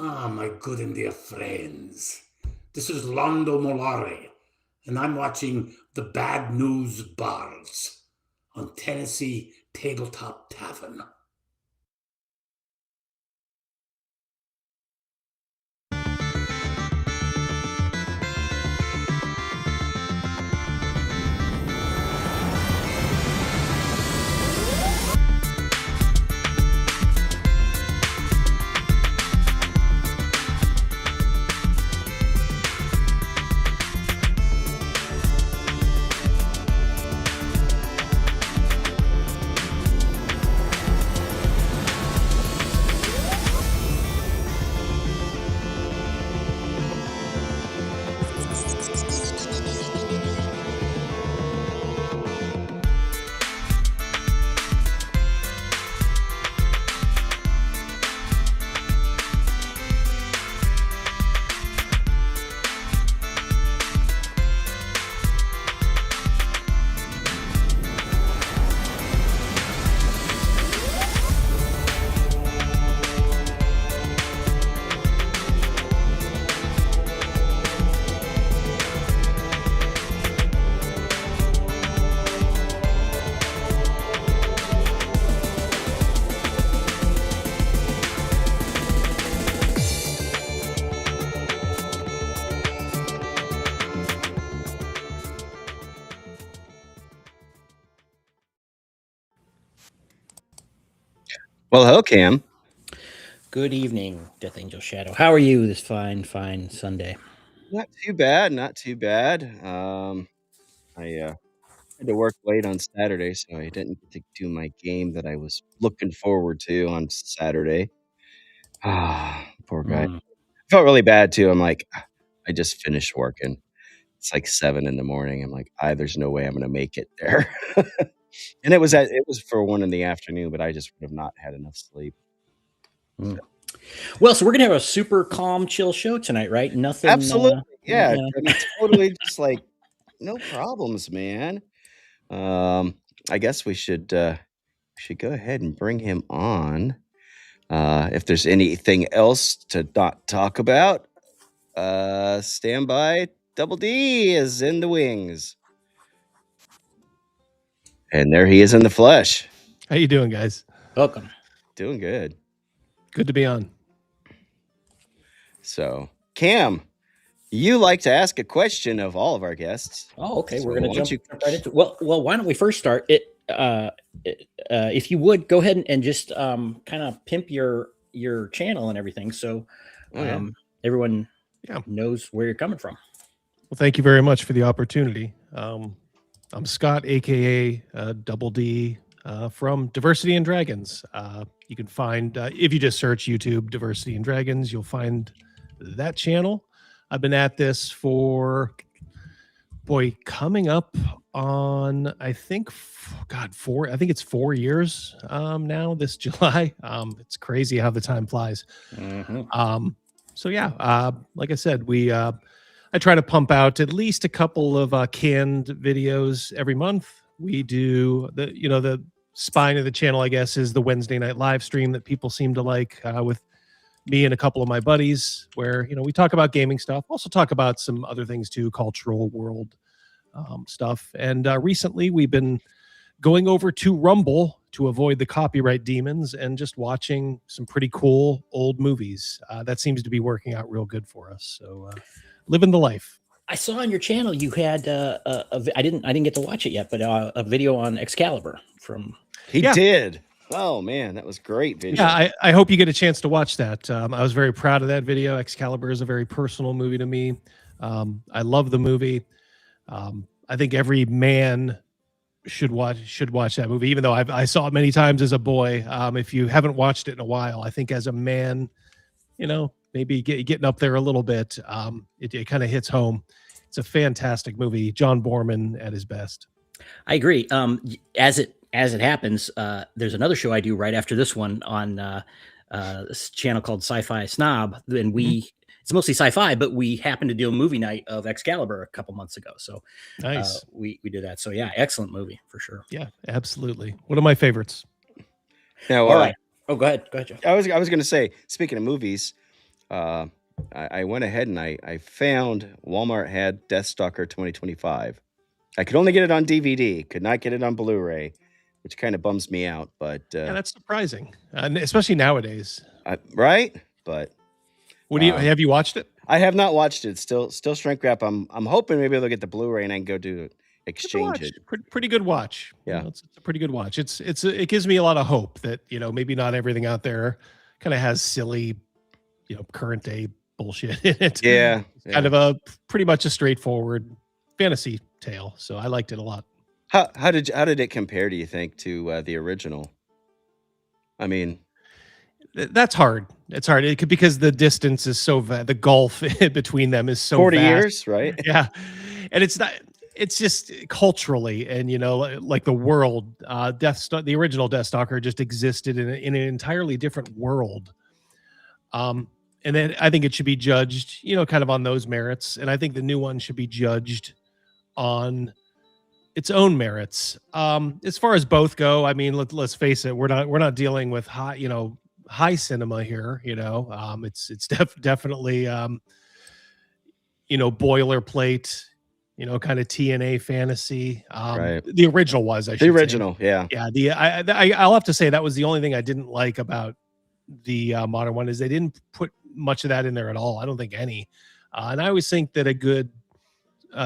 Ah, my good and dear friends. This is Londo Molare, and I'm watching the Bad News Bards on Tennessee Tabletop Tavern. Well, hello, Cam. Good evening, Death Angel Shadow. How are you this fine Sunday? Not too bad, not too bad. I had to work late on Saturday, so I didn't get to do my game that I was looking forward to on Saturday. Ah, poor guy. I felt really bad too. I'm like, I just finished working. It's like 7 in the morning. I'm like, there's no way I'm gonna make it there. And it was for 1 in the afternoon, but I just would have not had enough sleep. So. Well, so we're gonna have a super calm, chill show tonight, right? Nothing. Absolutely, yeah. I mean, totally, just like no problems, man. I guess we should go ahead and bring him on. If there's anything else to not talk about, stand by. Double D is in the wings. And there he is in the flesh. How you doing, guys? Welcome. Doing good. Good to be on. So, Cam, you like to ask a question of all of our guests. Oh, okay. So we're going to jump right into it. Well, why don't we first start it? If you would, go ahead and just kind of pimp your channel and everything, so everyone knows where you're coming from. Well, thank you very much for the opportunity. I'm Scott, aka Double D, from Diversity and Dragons. You can find, if you just search YouTube Diversity and Dragons, you'll find that channel. I've been at this for, coming up on, I think it's 4 years now this July. It's crazy how the time flies. So yeah, like I said, I try to pump out at least a couple of canned videos every month. We do the spine of the channel, I guess, is the Wednesday night live stream that people seem to like, with me and a couple of my buddies, where we talk about gaming stuff, also talk about some other things too, cultural world stuff. And recently we've been going over to Rumble to avoid the copyright demons and just watching some pretty cool old movies. That seems to be working out real good for us. So living the life. I saw on your channel you had I didn't get to watch it yet, but a video on Excalibur from. He did. Oh man, that was great video. Yeah, I hope you get a chance to watch that. I was very proud of that video. Excalibur is a very personal movie to me. I love the movie. I think every man should watch that movie, even though I saw it many times as a boy. If you haven't watched it in a while, I think as a man, maybe getting up there a little bit, it kind of hits home. It's a fantastic movie. John Boorman at his best. I agree. As it happens, there's another show I do right after this one on this channel called Sci-Fi Snob, and it's mostly sci-fi, but we happened to do a movie night of Excalibur a couple months ago. So nice. We did that. So yeah, excellent movie for sure. Yeah, absolutely. One of my favorites. Now, all right. Oh, go ahead, Joe. I was going to say, speaking of movies, I went ahead and I found Walmart had Deathstalker 2025. I could only get it on DVD, could not get it on Blu-ray, which kind of bums me out. But Yeah, that's surprising, and especially nowadays. Right? But What do you have you watched it? I have not watched it. Still shrink wrap. I'm hoping maybe they'll get the Blu-ray and I can go do exchange it. Pretty good watch. Yeah, you know, it's a pretty good watch. It gives me a lot of hope that maybe not everything out there kind of has silly, current day bullshit in it. Yeah, kind of a pretty much a straightforward fantasy tale. So I liked it a lot. How did it compare? Do you think to the original? I mean, that's hard. It's hard because the distance is so the gulf between them is so 40 vast. years, right? Yeah, and it's not. It's just culturally, and like the world, the original Deathstalker just existed in an entirely different world. And then I think it should be judged, kind of on those merits, and I think the new one should be judged on its own merits. As far as both go, I mean, let's face it, we're not dealing with high cinema here. It's definitely boilerplate. Kind of TNA fantasy. Right. The original was, I should the original, say. Yeah. I'll have to say that was the only thing I didn't like about the modern one is they didn't put much of that in there at all. I don't think any. And I always think that a good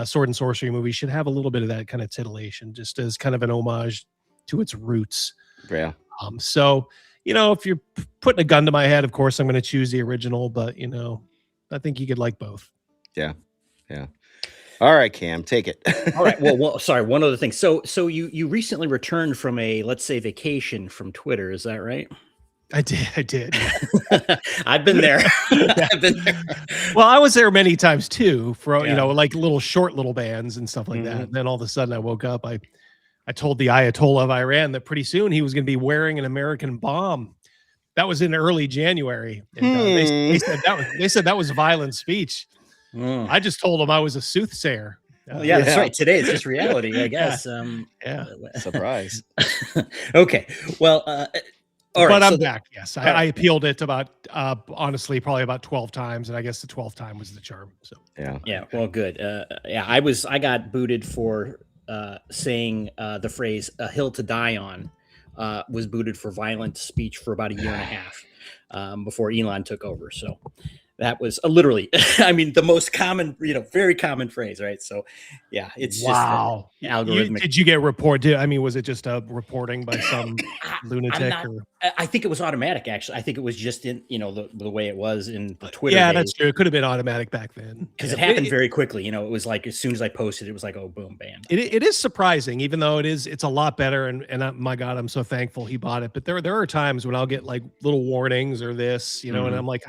sword and sorcery movie should have a little bit of that kind of titillation, just as kind of an homage to its roots. Yeah. So if you're putting a gun to my head, of course I'm going to choose the original, but I think you could like both. Yeah. All right, Cam, take it. All right. Well, sorry. One other thing. So you recently returned from a, let's say, vacation from Twitter. Is that right? I did. I've been there. I've been there. Well, I was there many times too for, like little bands and stuff like that. And then all of a sudden I woke up. I told the Ayatollah of Iran that pretty soon he was going to be wearing an American bomb. That was in early January. And, they said that was violent speech. I just told him I was a soothsayer. That's right. Today it's just reality, I guess. Surprise. Okay. Well, all right. But I'm back. Yes, I appealed it about honestly probably about 12 times, and I guess the 12th time was the charm. So yeah. Well, good. I got booted for saying the phrase "a hill to die on." Was booted for violent speech for about a year and a half before Elon took over. So. That was literally, I mean, the most common, very common phrase, right? So, yeah, it's just algorithmic. Did you get reported? I mean, was it just a reporting by some lunatic? I think it was automatic, actually. I think it was just in, the way it was in the Twitter. Yeah, that's true. It could have been automatic back then. Because it happened very quickly. It was like as soon as I posted, it was like, oh, boom, bam. It is surprising, even though it's a lot better. And my God, I'm so thankful he bought it. But there are times when I'll get like little warnings or this, and I'm like,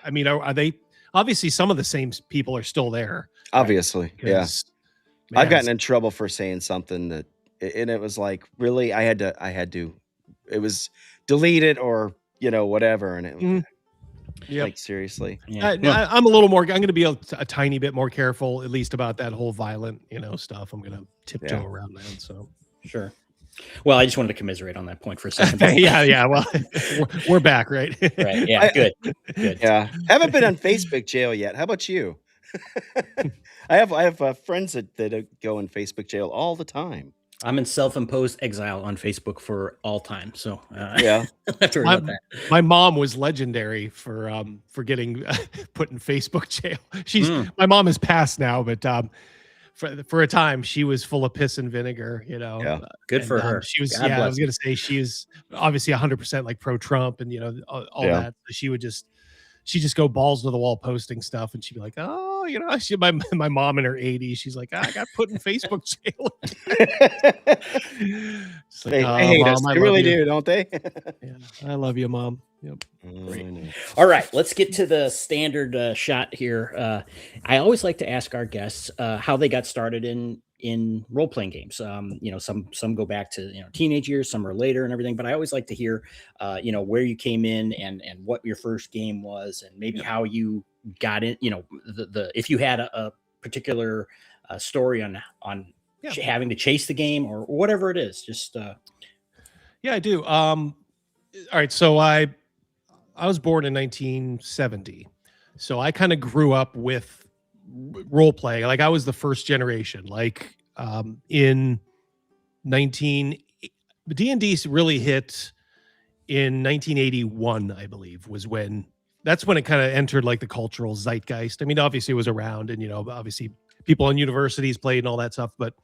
I mean, are they obviously some of the same people are still there? Obviously, right? Yeah. Man, I've gotten in trouble for saying something that, and it was like, really, I had to, it was delete it or, whatever. And it like, seriously. Yeah. I'm a little more, I'm going to be a tiny bit more careful, at least about that whole violent, stuff. I'm going to tiptoe around that. So sure. Well, I just wanted to commiserate on that point for a second. Yeah. Well, we're back, right? Right. Yeah. Good. Yeah. Haven't been on Facebook jail yet. How about you? I have friends that go in Facebook jail all the time. I'm in self-imposed exile on Facebook for all time. So yeah, I have to worry about that. My mom was legendary for getting put in Facebook jail. My mom is passed now, but for a time she was full of piss and vinegar. Yeah, good for her. She was. I was gonna say she is obviously 100% like pro-Trump and all that. So she would just go balls to the wall posting stuff, and she'd be like, "Oh, my mom in her 80s, she's like, I got put in Facebook jail." Like, they hate us. They really do, don't they? Yeah, I love you, Mom. Yep. Great. All right, let's get to the standard shot here. I always like to ask our guests how they got started in role-playing games. Some go back to teenage years, some are later and everything, but I always like to hear where you came in and what your first game was, and maybe how you got in, the if you had a particular story on having to chase the game or whatever it is. Just I do. All right, so I was born in 1970. So I kind of grew up with role playing. Like I was the first generation. Like in 19 D&D really hit in 1981, I believe, was when that's when it kind of entered like the cultural zeitgeist. I mean, obviously it was around, and obviously people in universities played and all that stuff. But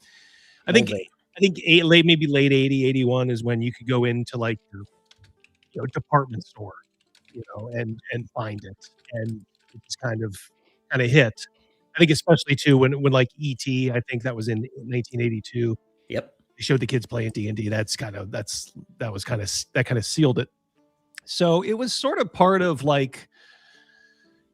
I think maybe late 80, 81 is when you could go into like your department store, and find it, and it just kind of hit. I think especially too when like ET, I think that was in 1982. Yep. They showed the kids playing D&D. That kind of sealed it. So it was sort of part of like,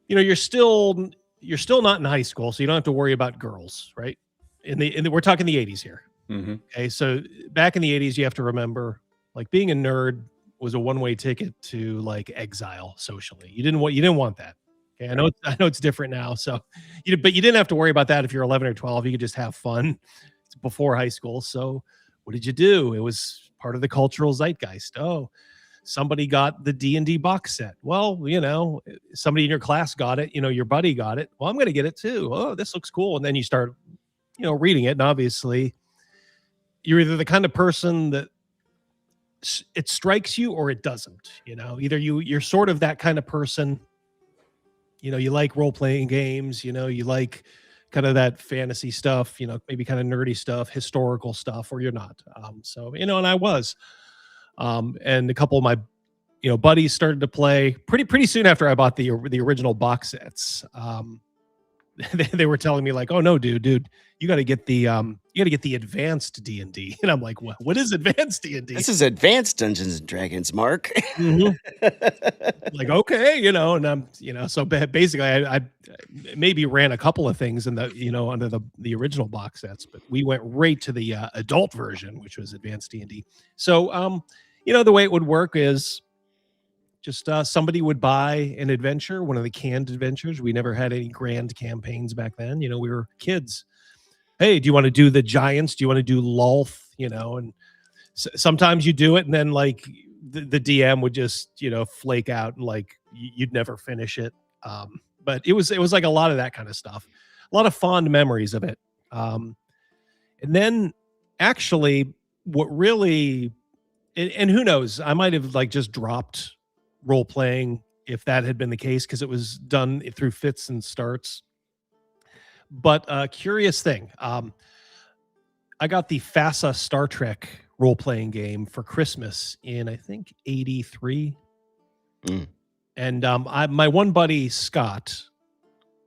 you're still not in high school, so you don't have to worry about girls, right? We're talking the 80s here. Mm-hmm. Okay, so back in the 80s, you have to remember, like being a nerd was a one-way ticket to like exile socially. You didn't want that. Okay, I know it's different now. So, but you didn't have to worry about that if you're 11 or 12. You could just have fun. It's before high school. So, what did you do? It was part of the cultural zeitgeist. Oh, somebody got the D&D box set. Well, somebody in your class got it. Your buddy got it. Well, I'm going to get it too. Oh, this looks cool. And then you start, reading it, and obviously, you're either the kind of person that it strikes you or it doesn't. Either you're sort of that kind of person. You like role-playing games, you like kind of that fantasy stuff, maybe kind of nerdy stuff, historical stuff, or you're not. And I was. And a couple of my, buddies started to play pretty soon after I bought the original box sets. They were telling me like, "Oh no, dude, you got to get the advanced D&D." And I'm like, "What is advanced D&D?" This is advanced Dungeons and Dragons, Mark. Mm-hmm. Like, okay, and I'm, so basically I maybe ran a couple of things in the, under the original box sets, but we went right to the adult version, which was advanced D&D. So, the way it would work is just somebody would buy an adventure, one of the canned adventures. We never had any grand campaigns back then. We were kids. Hey, do you want to do the giants? Do you want to do Lolth? And sometimes you do it, and then like the DM would just flake out, and like you'd never finish it. But it was like a lot of that kind of stuff, a lot of fond memories of it. And then actually, what really, and who knows, I might have like just dropped role playing if that had been the case, because it was done through fits and starts. But curious thing, I got the FASA Star Trek role-playing game for Christmas in, I think, 83. And my one buddy, Scott,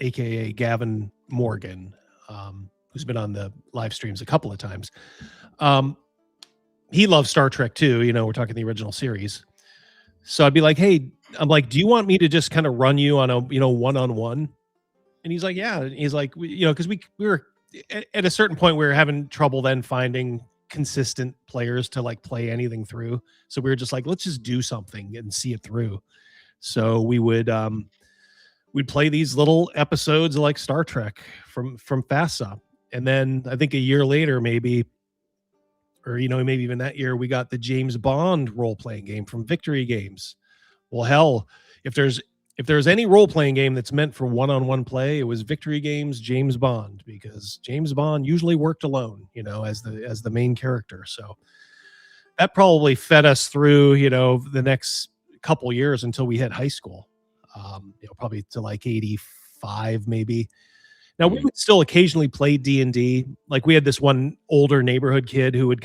a.k.a. Gavin Morgan, who's been on the live streams a couple of times, he loves Star Trek too. We're talking the original series. So I'd be like, hey, I'm like, do you want me to just kind of run you on a, one-on-one? And he's like, yeah. And he's like, because we were at a certain point, we were having trouble then finding consistent players to like play anything through. So we were just like, let's just do something and see it through. So we would, we'd play these little episodes of like Star Trek from FASA. And then I think a year later, maybe, or, maybe even that year, we got the James Bond role-playing game from Victory Games. Well, hell, if there's any role-playing game that's meant for one-on-one play, it was Victory Games James Bond, because James Bond usually worked alone, as the main character. So that probably fed us through, the next couple years until we hit high school, probably to like 85 maybe. Now, we would still occasionally play D&D. Like, we had this one older neighborhood kid who would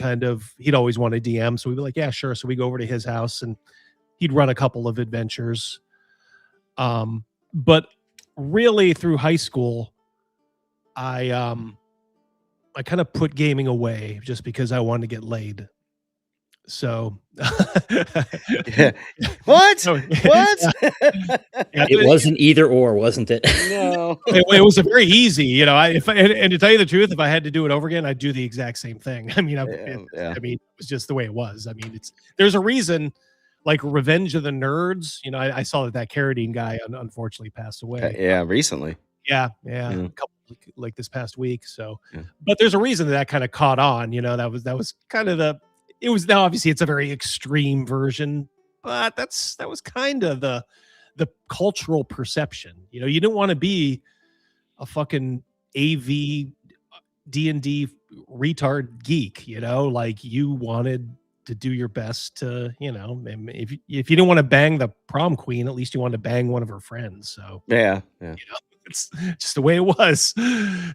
he'd always want to DM. So we'd be like, yeah, sure. So we go over to his house, and he'd run a couple of adventures. But really through high school, I kind of put gaming away just because I wanted to get laid. So Yeah. What? What? It wasn't either or, wasn't it? No. It was a very easy, and to tell you the truth, if I had to do it over again, I'd do the exact same thing. I mean, it was just the way it was. I mean, there's a reason, like Revenge of the Nerds. I saw that Carradine guy unfortunately passed away. Yeah, recently. Yeah. A couple, like this past week. So, but there's a reason that kind of caught on. That was kind of it was, now obviously it's a very extreme version, but that was kind of the the cultural perception. You know, you didn't want to be a fucking AV D&D retard geek, you know, like you wanted to do your best to, you know, if you didn't want to bang the prom queen, at least you wanted to bang one of her friends. So Yeah. you know, it's just the way it was.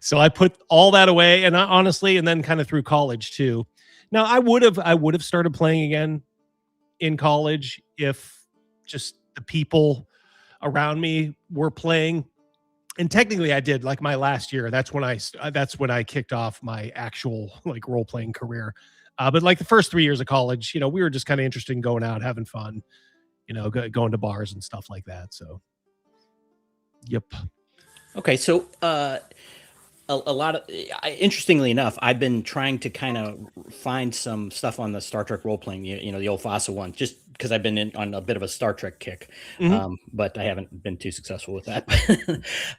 So I put all that away, and I, honestly, and then kind of through college too. Now I would have started playing again in college if just the people around me were playing. And technically I did, like my last year. That's when I kicked off my actual like role playing career. But like the first 3 years of college, you know, we were just kind of interested in going out, having fun, you know, going to bars and stuff like that. So, yep. Okay, so a lot of interestingly enough, I've been trying to kind of find some stuff on the Star Trek role playing, you know, the old FOSSA one, just because I've been on a bit of a Star Trek kick, but I haven't been too successful with that.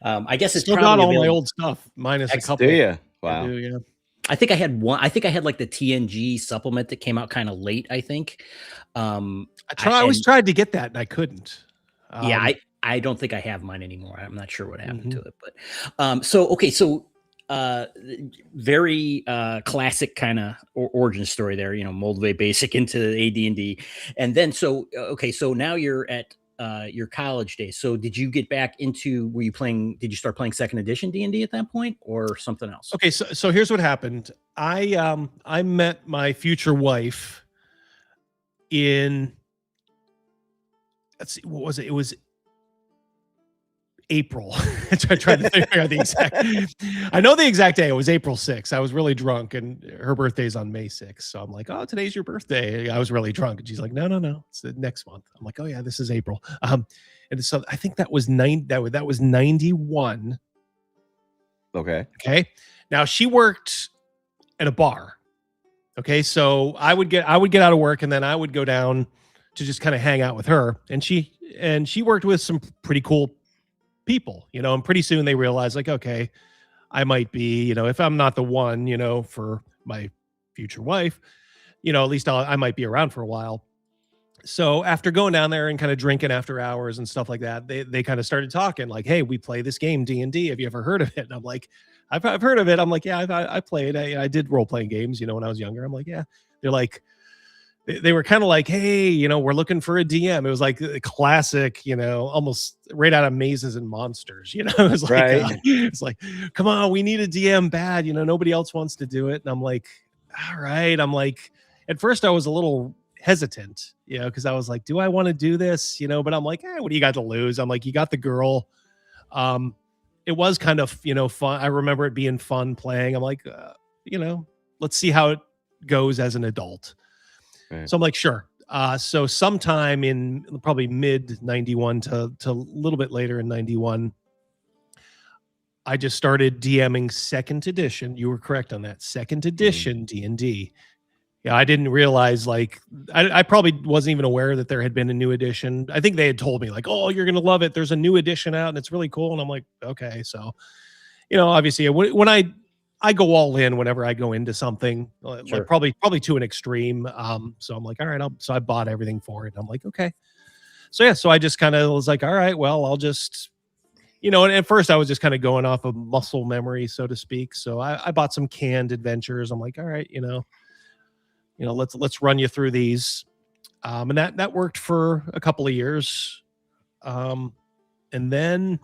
I guess it's still probably got all available. my old stuff minus a couple. Do you? Wow. Yeah. I think I had one. I think I had like the TNG supplement that came out kind of late. I think. I always tried to get that and I couldn't. Yeah, I don't think I have mine anymore. I'm not sure what happened to it, but so very classic kind of origin story there. You know, Moldave Basic into AD&D, and then so now you're at your college days. So did you get back into? Did you start playing second edition D&D at that point, or something else? Okay, so here's what happened. I met my future wife in, let's see, what was it? It was April. I tried to figure out the exact. I know the exact day. It was April 6th. I was really drunk, and her birthday's on May 6th. So I'm like, "Oh, today's your birthday." I was really drunk, and she's like, "No, it's the next month." I'm like, "Oh yeah, this is April." And so I think that was 91. Okay. Okay. Now she worked at a bar. Okay, so I would get out of work, and then I would go down to just kind of hang out with her, and she worked with some pretty cool people, you know, and pretty soon they realized like, okay, I might be, you know, if I'm not the one, you know, for my future wife, you know, at least I might be around for a while. So after going down there and kind of drinking after hours and stuff like that, they kind of started talking like, "Hey, we play this game D&D. Have you ever heard of it?" And I'm like, I've heard of it. I'm like, "Yeah, I played. I did role playing games, you know, when I was younger." I'm like, "Yeah." They're like, they were kind of like, "Hey, you know, we're looking for a DM." It was like a classic, you know, almost right out of Mazes and Monsters, you know. It was like, right. It's like, "Come on, we need a DM bad, you know, nobody else wants to do it." And I'm like, "All right." I'm like, at first I was a little hesitant, you know, because I was like, "Do I want to do this?" You know, but I'm like, what do you got to lose? I'm like, you got the girl. It was kind of, you know, fun. I remember it being fun playing. I'm like, you know, let's see how it goes as an adult. Right. So I'm like, sure. So sometime in probably mid 91 to a little bit later in 91, I just started DMing second edition. You were correct on that. Second edition D&D. Yeah, I didn't realize, like, I probably wasn't even aware that there had been a new edition. I think they had told me like, "Oh, you're going to love it. There's a new edition out and it's really cool." And I'm like, okay. So, you know, obviously when I go all in whenever I go into something, Sure. like probably to an extreme. So I'm like, all right, so I bought everything for it. And I'm like, okay. So yeah, so I just kind of was like, all right, well, I'll just, you know, and at first I was just kind of going off of muscle memory, so to speak. So I bought some canned adventures. I'm like, all right, you know, let's run you through these. And that worked for a couple of years. And then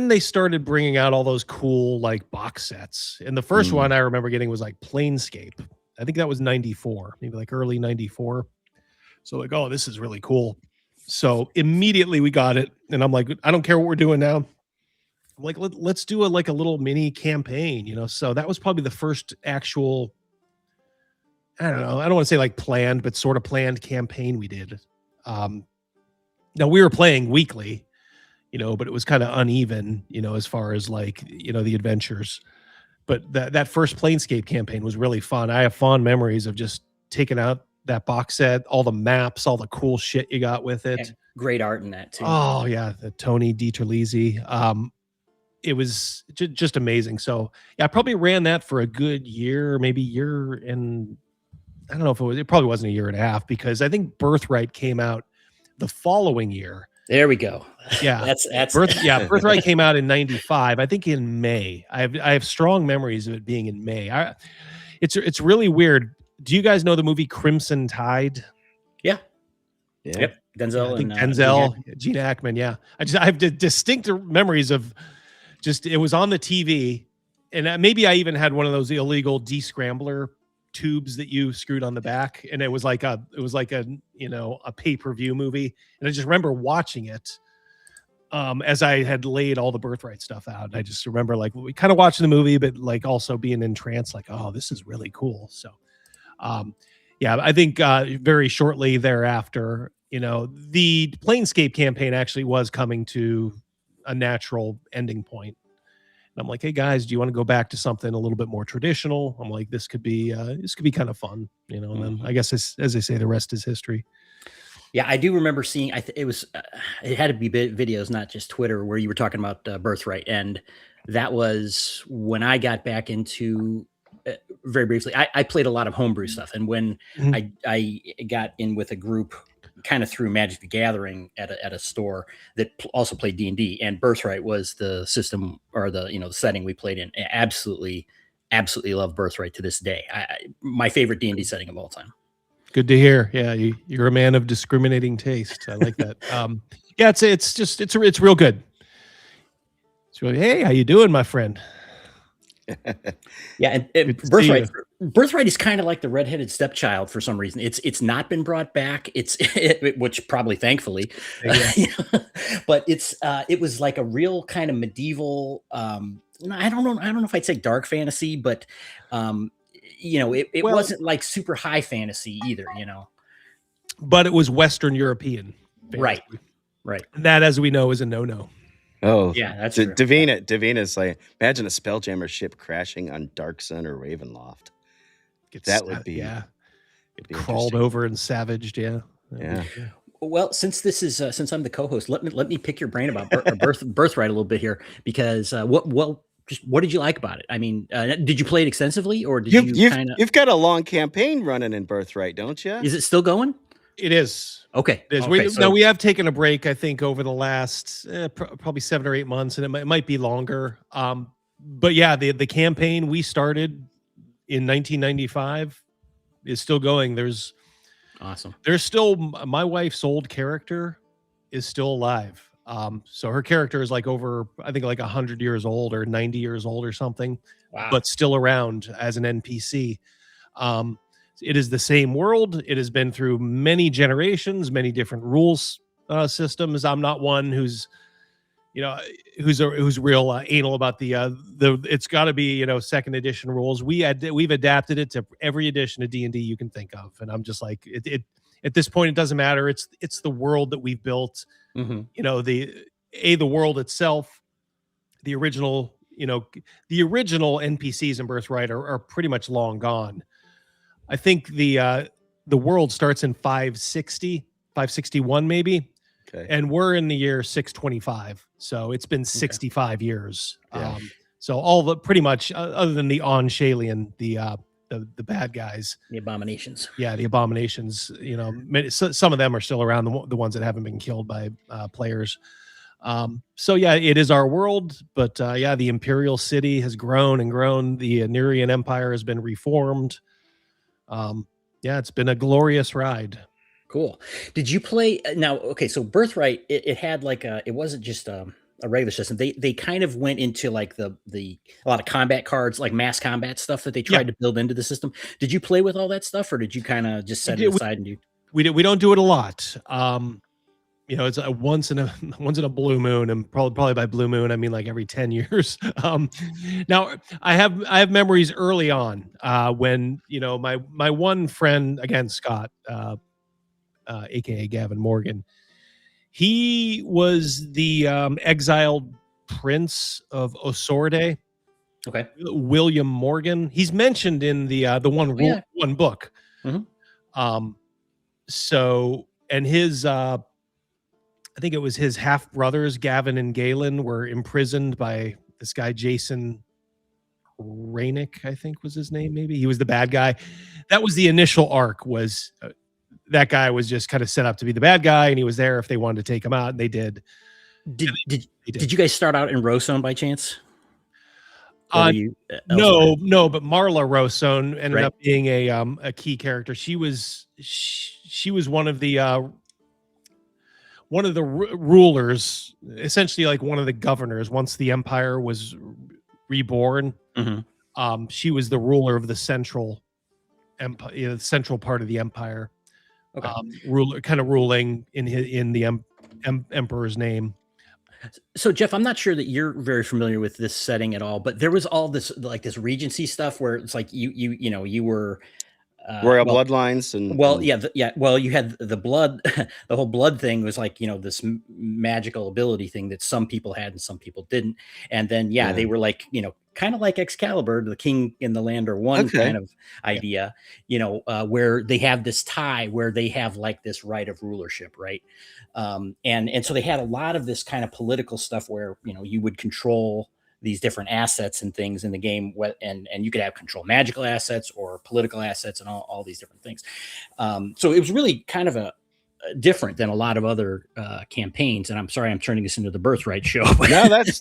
they started bringing out all those cool like box sets. And the first one I remember getting was like Planescape. I think that was 94, maybe like early 94. So like, oh, this is really cool. So immediately we got it. And I'm like, I don't care what we're doing now. I'm like, let's do a little mini campaign, you know? So that was probably the first actual, I don't know, I don't want to say like planned, but sort of planned campaign we did. Now we were playing weekly, you know, but it was kind of uneven, you know, as far as like, you know, the adventures. But that first Planescape campaign was really fun. I have fond memories of just taking out that box set, all the maps, all the cool shit you got with it. And great art in that too. Oh yeah, the Tony DiTerlizzi. It was just amazing. So yeah, I probably ran that for a good year, maybe year and I don't know if it probably wasn't a year and a half, because I think Birthright came out the following year. There we go. Yeah, that's Birthright came out in '95. I think in May. I have strong memories of it being in May. It's really weird. Do you guys know the movie Crimson Tide? Yeah. Yeah. Yep. Denzel I think and Denzel, Gene Hackman. Yeah, I have distinct memories of just it was on the TV, and maybe I even had one of those illegal descrambler tubes that you screwed on the back, and it was like a a pay-per-view movie, and I just remember watching it as I had laid all the Birthright stuff out. And I just remember like we kind of watching the movie, but like also being in trance, like, oh, this is really cool. So yeah, I think very shortly thereafter, the Planescape campaign actually was coming to a natural ending point. And I'm like, hey guys, do you want to go back to something a little bit more traditional? I'm like, this could be kind of fun, and then I guess as they say, the rest is history. Yeah, I do remember seeing. It had to be videos, not just Twitter, where you were talking about Birthright, and that was when I got back into. Very briefly, I played a lot of homebrew stuff, and when I got in with a group, kind of through Magic the Gathering at a store that also played D&D, and Birthright was the system or the setting we played in. I absolutely love Birthright to this day. My favorite D&D setting of all time. Good to hear. Yeah, you're a man of discriminating taste. I like that. Yeah, it's real good. It's really, hey, how you doing, my friend? Yeah, and Birthright is kind of like the redheaded stepchild for some reason. It's not been brought back. Which probably thankfully, but it was like a real kind of medieval. I don't know if I'd say dark fantasy, but it wasn't like super high fantasy either. But it was Western European fantasy. Right. And that, as we know, is a no-no. Oh, yeah, that's true. Davina's like, imagine a Spelljammer ship crashing on Dark Sun or Ravenloft. That would be, it crawled over and savaged. Yeah. Well, since this is since I'm the co-host, let me pick your brain about Birthright a little bit here, because what did you like about it? I mean, did you play it extensively, or did you've got a long campaign running in Birthright, don't you? Is it still going? It is. Okay. It is. We have taken a break, I think, over the last probably 7 or 8 months, and it might be longer. But yeah, the campaign we started in 1995 is still going. There's still my wife's old character is still alive. So her character is like over, I think, like 100 years old or 90 years old or something, but still around as an NPC. It is the same world. It has been through many generations, many different rules systems. I'm not one who's real anal about the it's got to be second edition rules. We've adapted it to every edition of D&D you can think of, and I'm just like it at this point it doesn't matter. It's the world that we've built. The world itself, the original NPCs in Birthright are pretty much long gone. I think the world starts in 561 maybe. Okay. And we're in the year 625. So it's been 65 years. Yeah. So all the pretty much other than the On-Shalian, the bad guys, the abominations. Yeah, the abominations, some of them are still around, the ones that haven't been killed by players. So yeah, it is our world, but the Imperial City has grown and grown. The Anirian Empire has been reformed. It's been a glorious ride. Cool. Did you play now? Okay, so Birthright, it had like it wasn't just a regular system. They kind of went into like a lot of combat cards, like mass combat stuff that they tried to build into the system. Did you play with all that stuff, or did you kind of just set it aside and do? We don't do it a lot. It's a once in a blue moon, and probably by blue moon I mean like every 10 years. Now I have memories early on when my one friend, again Scott, aka Gavin Morgan, he was the exiled prince of Osorde. Okay, William Morgan. He's mentioned in the one book. Mm-hmm. So, and his I think it was his half brothers, Gavin and Galen, were imprisoned by this guy, Jason Rainick, I think was his name. Maybe he was the bad guy. That was the initial arc, was that guy was just kind of set up to be the bad guy, and he was there if they wanted to take him out, and they did. Did you guys start out in Rosone by chance? No, but Marla Rosone ended Right. up being a key character. She was one of the rulers, essentially like one of the governors once the empire was reborn. Mm-hmm. She was the ruler of the central empire, the central part of the empire. Okay. Ruling in the emperor's name. So Jeff, I'm not sure that you're very familiar with this setting at all, but there was all this like this Regency stuff where it's like you were royal bloodlines and well, you had the blood. The whole blood thing was like this magical ability thing that some people had and some people didn't, and then they were like kind of like Excalibur, the king in the land are one kind of idea, where they have this tie where they have like this right of rulership, right? And so they had a lot of this kind of political stuff where you would control these different assets and things in the game, and you could have control magical assets or political assets and all these different things. So it was really kind of a different than a lot of other campaigns. And I'm sorry, I'm turning this into the Birthright show. But no, that's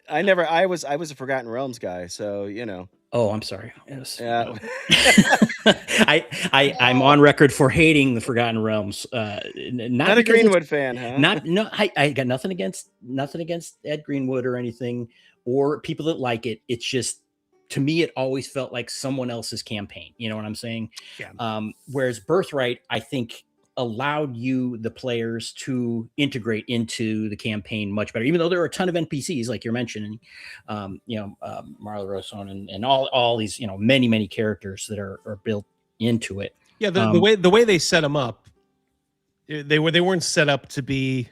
I was a Forgotten Realms guy, so Oh, I'm sorry. Yes. Yeah. I'm on record for hating the Forgotten Realms. Not a Greenwood fan, huh? I got nothing against Ed Greenwood or anything, or people that like it. It's just, to me, it always felt like someone else's campaign. You know what I'm saying? Yeah. Whereas Birthright, I think, allowed the players to integrate into the campaign much better, even though there are a ton of NPCs like you're mentioning, Marla Rosone and all these, many characters that are built into it. Yeah. The way they set them up, they weren't set up to be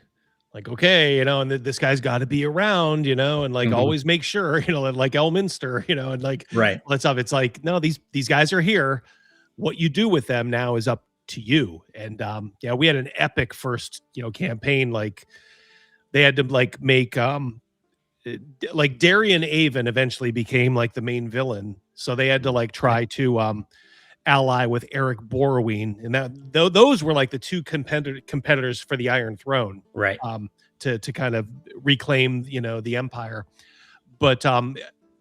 like, okay, and this guy's got to be around, and like always make sure, like Elminster, and like, right. Let's up. It's like, no, these guys are here. What you do with them now is up to you. And we had an epic first campaign. Like they had to like make like Darian Avon eventually became like the main villain, so they had to like try to ally with Eric Borroween, and those were like the two competitors for the Iron Throne, right? To kind of reclaim the empire. But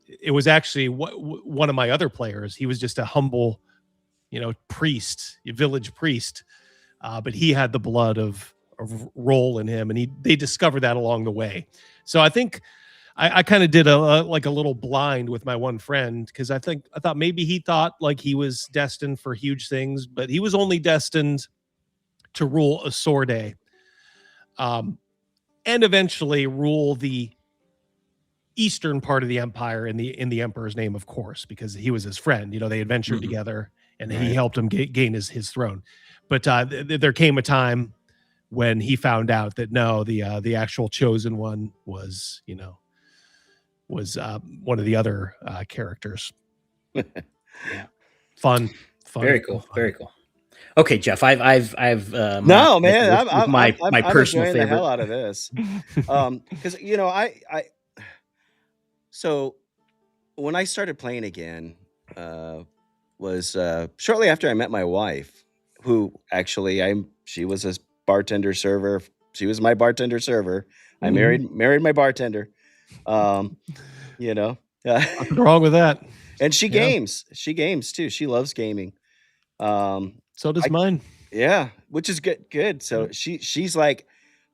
it was actually one of my other players. He was just a humble priest, a village priest, but he had the blood of Roll in him, and they discovered that along the way. So I think I kind of did a little blind with my one friend, because I thought maybe he thought like he was destined for huge things, but he was only destined to rule Asorde, and eventually rule the eastern part of the empire in the emperor's name, of course, because he was his friend. They adventured together. And he helped him gain his throne. But there came a time when he found out that no, the actual chosen one was one of the other characters. Fun. Very cool. Very cool. Okay, Jeff, I've no, man, I'm my personal enjoying favorite. The hell out of this, because so when I started playing again, was shortly after I met my wife, who actually she was a bartender server. She was my bartender server. I married my bartender. Nothing wrong with that. And she games. She games too. She loves gaming. So does mine. Yeah, which is good. So she's like,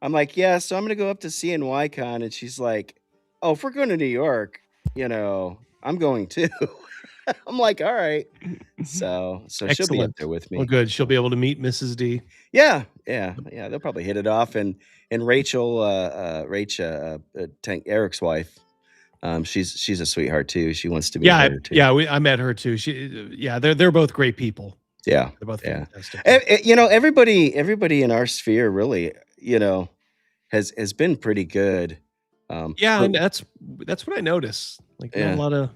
I'm like, yeah. So I'm gonna go up to CNYCon, and she's like, oh, if we're going to New York, I'm going too. I'm like, all right. So Excellent. She'll be up there with me. Well, good. She'll be able to meet Mrs. D. Yeah. They'll probably hit it off. And Rachel, Tank Eric's wife, she's a sweetheart too. She wants to be her too. Yeah, I met her too. They're both great people. Yeah, they're both fantastic. Everybody in our sphere really, has been pretty good. And that's what I notice. Like not a lot of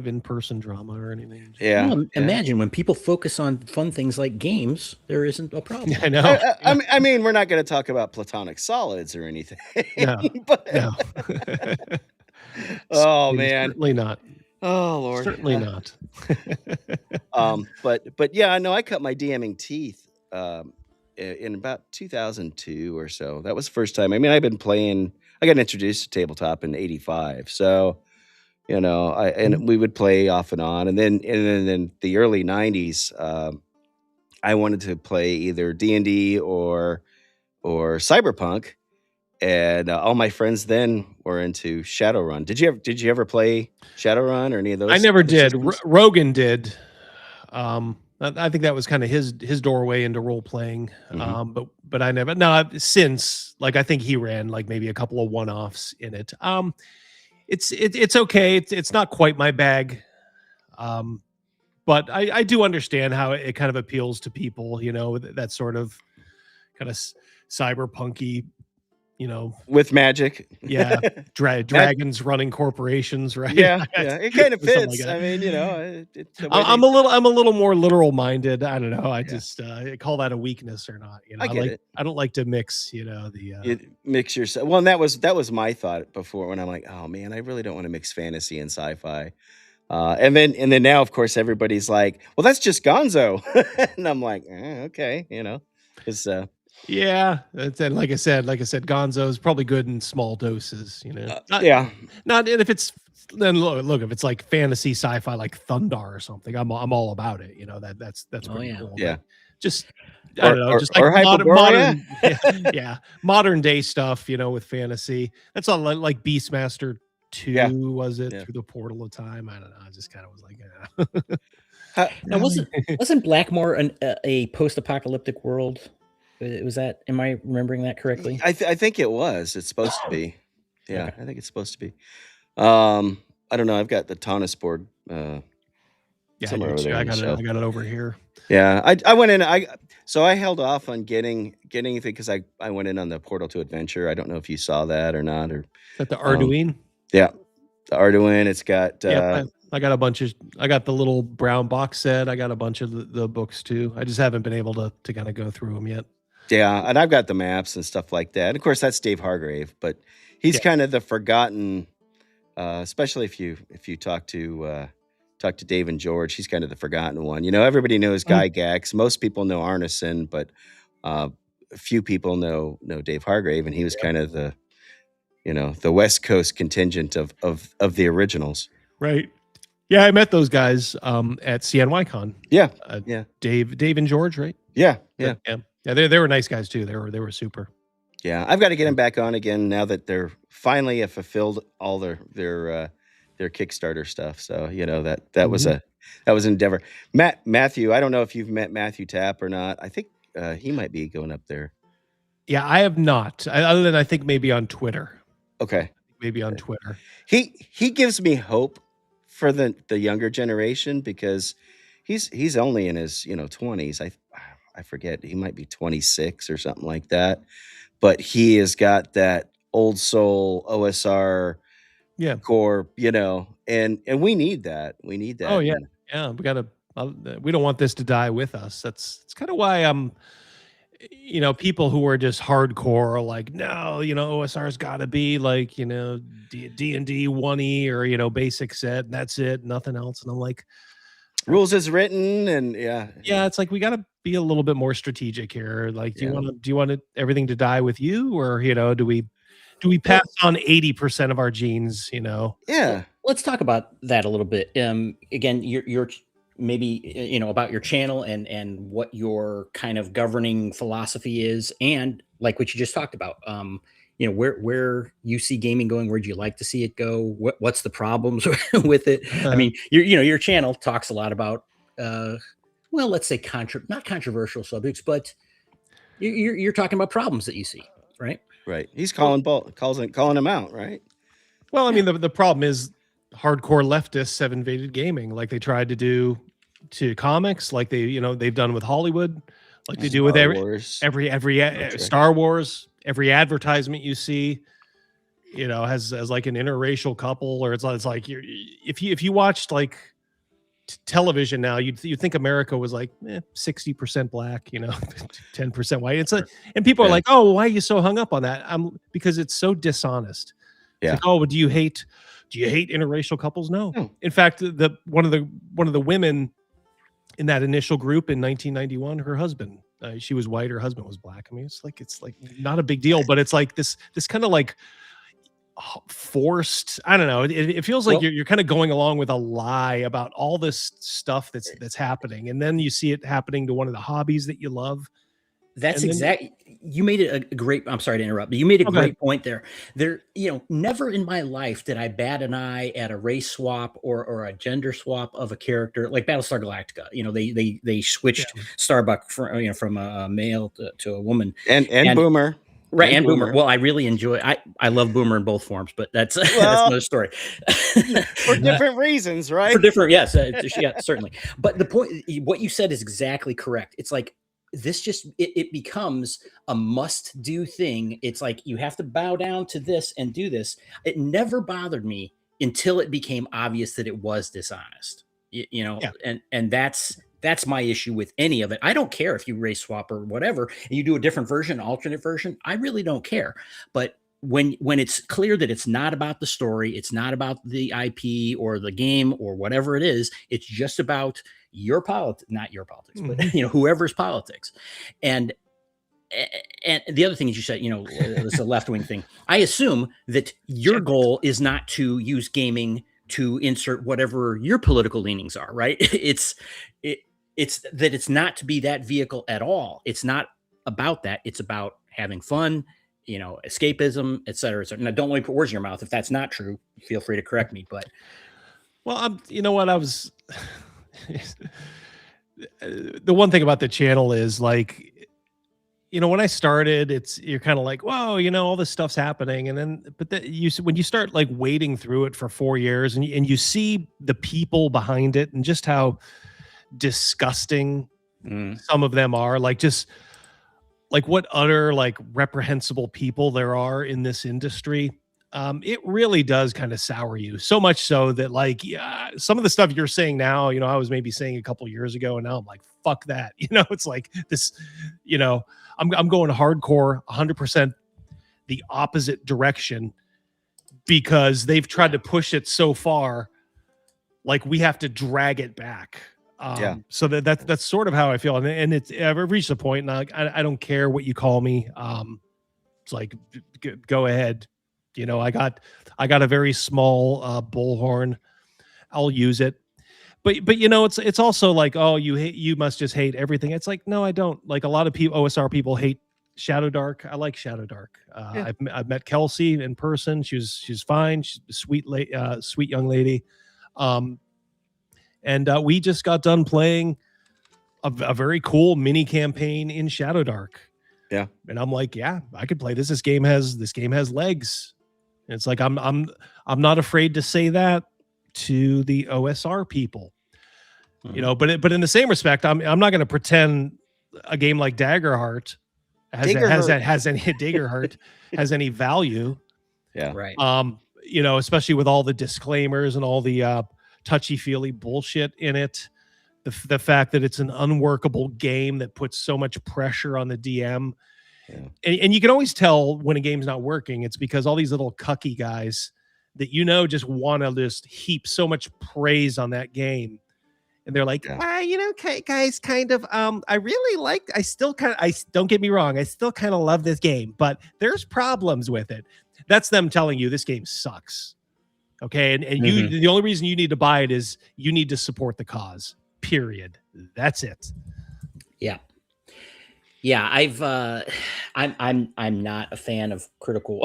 in-person drama or anything. Yeah. Well, imagine when people focus on fun things like games, there isn't a problem. I know. I mean, we're not going to talk about platonic solids or anything. No. No. Oh man, certainly not. Oh Lord. Certainly not. But yeah, I know I cut my DMing teeth in about 2002 or so. That was the first time. I mean, I've been playing. I got introduced to tabletop in '85, so Mhm. we would play off and on, and then in the early '90s, I wanted to play either D&D or Cyberpunk, and all my friends then were into Shadowrun. Did you ever play Shadowrun or any of I those never other did. systems? Rogan did. I think that was kind of his doorway into role playing. Hmm. But I never. No, since like I think he ran like maybe a couple of one offs in it. It's okay. It's not quite my bag. Um, but I do understand how it kind of appeals to people. That sort of kind of cyberpunky. With magic. Yeah, Mag- dragons running corporations, right? yeah, yeah, it kind of Something like fits. that. I mean, the way they. I'm a little more literal minded. I don't know. I Yeah, just call that a weakness or not. I get it. I don't like to mix. You mix yourself. Well, and that was my thought before when I'm like, oh man, I really don't want to mix fantasy and sci-fi. And then now, of course, everybody's like, well, that's just Gonzo, and I'm like, okay, because Yeah, and like I said, Gonzo is probably good in small doses. Not yeah, not and if it's then look if it's like fantasy sci-fi like Thundar or something, I'm all about it. That's Oh, pretty yeah. cool. yeah, But just I don't know, just like or Hyperborea. yeah, modern day stuff. With fantasy. That's all like Beastmaster Yeah, 2 was it yeah. through the portal of time? I don't know. I just kind of was like, yeah. Ha- Now, wasn't Blackmore a post-apocalyptic world? Was that? Am I remembering that correctly? I think it was. It's supposed to be. Yeah, Okay. I think it's supposed to be. I don't know. I've got the Taunus board Yeah, I somewhere do over too. there I on the got it. shelf. I got it over here. Yeah, I went in. So I held off on getting anything because I went in on the Portal to Adventure. I don't know if you saw that or not. Or Is that the um, Arduino? yeah, the Arduino. It's got Yep. I got a bunch of. I got the little brown box set. I got a bunch of the books too. I just haven't been able to kind of go through them yet. yeah, and I've got the maps and stuff like that. And of course, that's Dave Hargrave, but he's Yeah. kind of the forgotten. Especially if you talk to Dave and George, he's kind of the forgotten one. Everybody knows Mhm. Guy Gax. Most people know Arneson, but a few people know Dave Hargrave, and he was kind of the West Coast contingent of the originals. Right. Yeah, I met those guys at CNYCon. Yeah, Uh, yeah, Dave and George, right? yeah, yeah, Yeah. Yeah, they were nice guys too. They were super. yeah. I've got to get him back on again now that they're finally have fulfilled all their Kickstarter stuff. So that was Mhm. an endeavor. Matthew, I don't know if you've met Matthew Tapp or not. I think he might be going up there. Yeah, I have not. Other than I think maybe on Twitter. Okay. Maybe on Okay. Twitter. He gives me hope for the younger generation because he's only in his 20s. I forget, he might be 26 or something like that. But he has got that old soul OSR Yeah. core, and we need that. We need that. Oh yeah. And Yeah. We gotta. We don't want this to die with us. That's kind of why I'm. People who are just hardcore are like, no, OSR's got to be like, D&D 1E or basic set, and that's it, nothing else. And I'm like, rules is written, and yeah, it's like we got to be a little bit more strategic here. Like, do yeah. you want everything to die with you, or do we pass on 80% of our genes? Yeah. Let's talk about that a little bit. Again, you're maybe about your channel and what your kind of governing philosophy is, and like what you just talked about. Where you see gaming going, where do you like to see it go? What's the problems with it? I mean, your channel talks a lot about well, let's say not controversial subjects, but you're talking about problems that you see, right? Right. He's calling them out, right? Well, I mean, the problem is hardcore leftists have invaded gaming, like they tried to do to comics, like they've done with Hollywood, like they do with Star Wars. every Star Wars, every advertisement you see, has like an interracial couple, or it's like if you watched like television now, you'd think America was like 60% black, 10% white. It's and people are Yeah. like, oh, why are you so hung up on that? Because it's so dishonest. It's Yeah. like, oh, do you hate Do you hate interracial couples? No. No. In fact, one of the women in that initial group in 1991, her husband, she was white, her husband was black. I mean, it's like not a big deal, but it's like this kind of like forced. I don't know. It feels like you're kind of going along with a lie about all this stuff that's happening, and then you see it happening to one of the hobbies that you love. That's exactly. You made it a great. I'm sorry to interrupt, but you made a great point there. Never in my life did I bat an eye at a race swap or a gender swap of a character like Battlestar Galactica. They switched Starbuck from a male to a woman and Boomer. Right, and Boomer. Well, I really enjoy. I love Boomer in both forms, but that's another story. For different reasons, right? For different, yes, yeah, certainly. But the point, what you said is exactly correct. It's like this it becomes a must-do thing. It's like you have to bow down to this and do this. It never bothered me until it became obvious that it was dishonest. And that's my issue with any of it. I don't care if you race swap or whatever, and you do a different version, alternate version. I really don't care. But when it's clear that it's not about the story, it's not about the IP or the game or whatever it is, it's just about your politics, not your politics, but whoever's politics. And the other thing is, you said, it's a left-wing thing. I assume that your goal is not to use gaming to insert whatever your political leanings are, right? It's that it's not to be that vehicle at all. It's not about that. It's about having fun, escapism, et cetera, et cetera. Now, don't let me put words in your mouth. If that's not true, feel free to correct me. But you know what? I was the one thing about the channel is like, when I started, you're kind of like, whoa, all this stuff's happening. And then, when you start like wading through it for 4 years and you see the people behind it and just how disgusting some of them are, like just like what utter like reprehensible people there are in this industry. It really does kind of sour you, so much so that like, some of the stuff you're saying now, I was maybe saying a couple years ago, and now I'm like, fuck that. It's like this, I'm going hardcore 100% the opposite direction because they've tried to push it so far. Like we have to drag it back. So that's sort of how I feel. And I've reached a point now. I don't care what you call me. It's like, go ahead. I got a very small bullhorn. I'll use it. But it's also like, oh, you must just hate everything. It's like, no, I don't. Like a lot of people, OSR people hate Shadow Dark. I like Shadow Dark. I've met Kelsey in person. She's fine. She's a sweet young lady. And we just got done playing a very cool mini campaign in Shadow Dark. Yeah. And I'm like, yeah, I could play this. This game has legs. And it's like, I'm not afraid to say that to the OSR people, but in the same respect, I'm not going to pretend a game like Daggerheart has any Daggerheart has any value. Yeah. Right. Especially with all the disclaimers and all the touchy-feely bullshit in it. The fact that it's an unworkable game that puts so much pressure on the DM. Yeah. And you can always tell when a game's not working. It's because all these little cucky guys that just want to just heap so much praise on that game. And they're like, guys, kind of, don't get me wrong, I still kind of love this game, but there's problems with it. That's them telling you this game sucks. Okay. And you, the only reason you need to buy it is you need to support the cause, period. That's it. Yeah. Yeah. I'm not a fan of Critical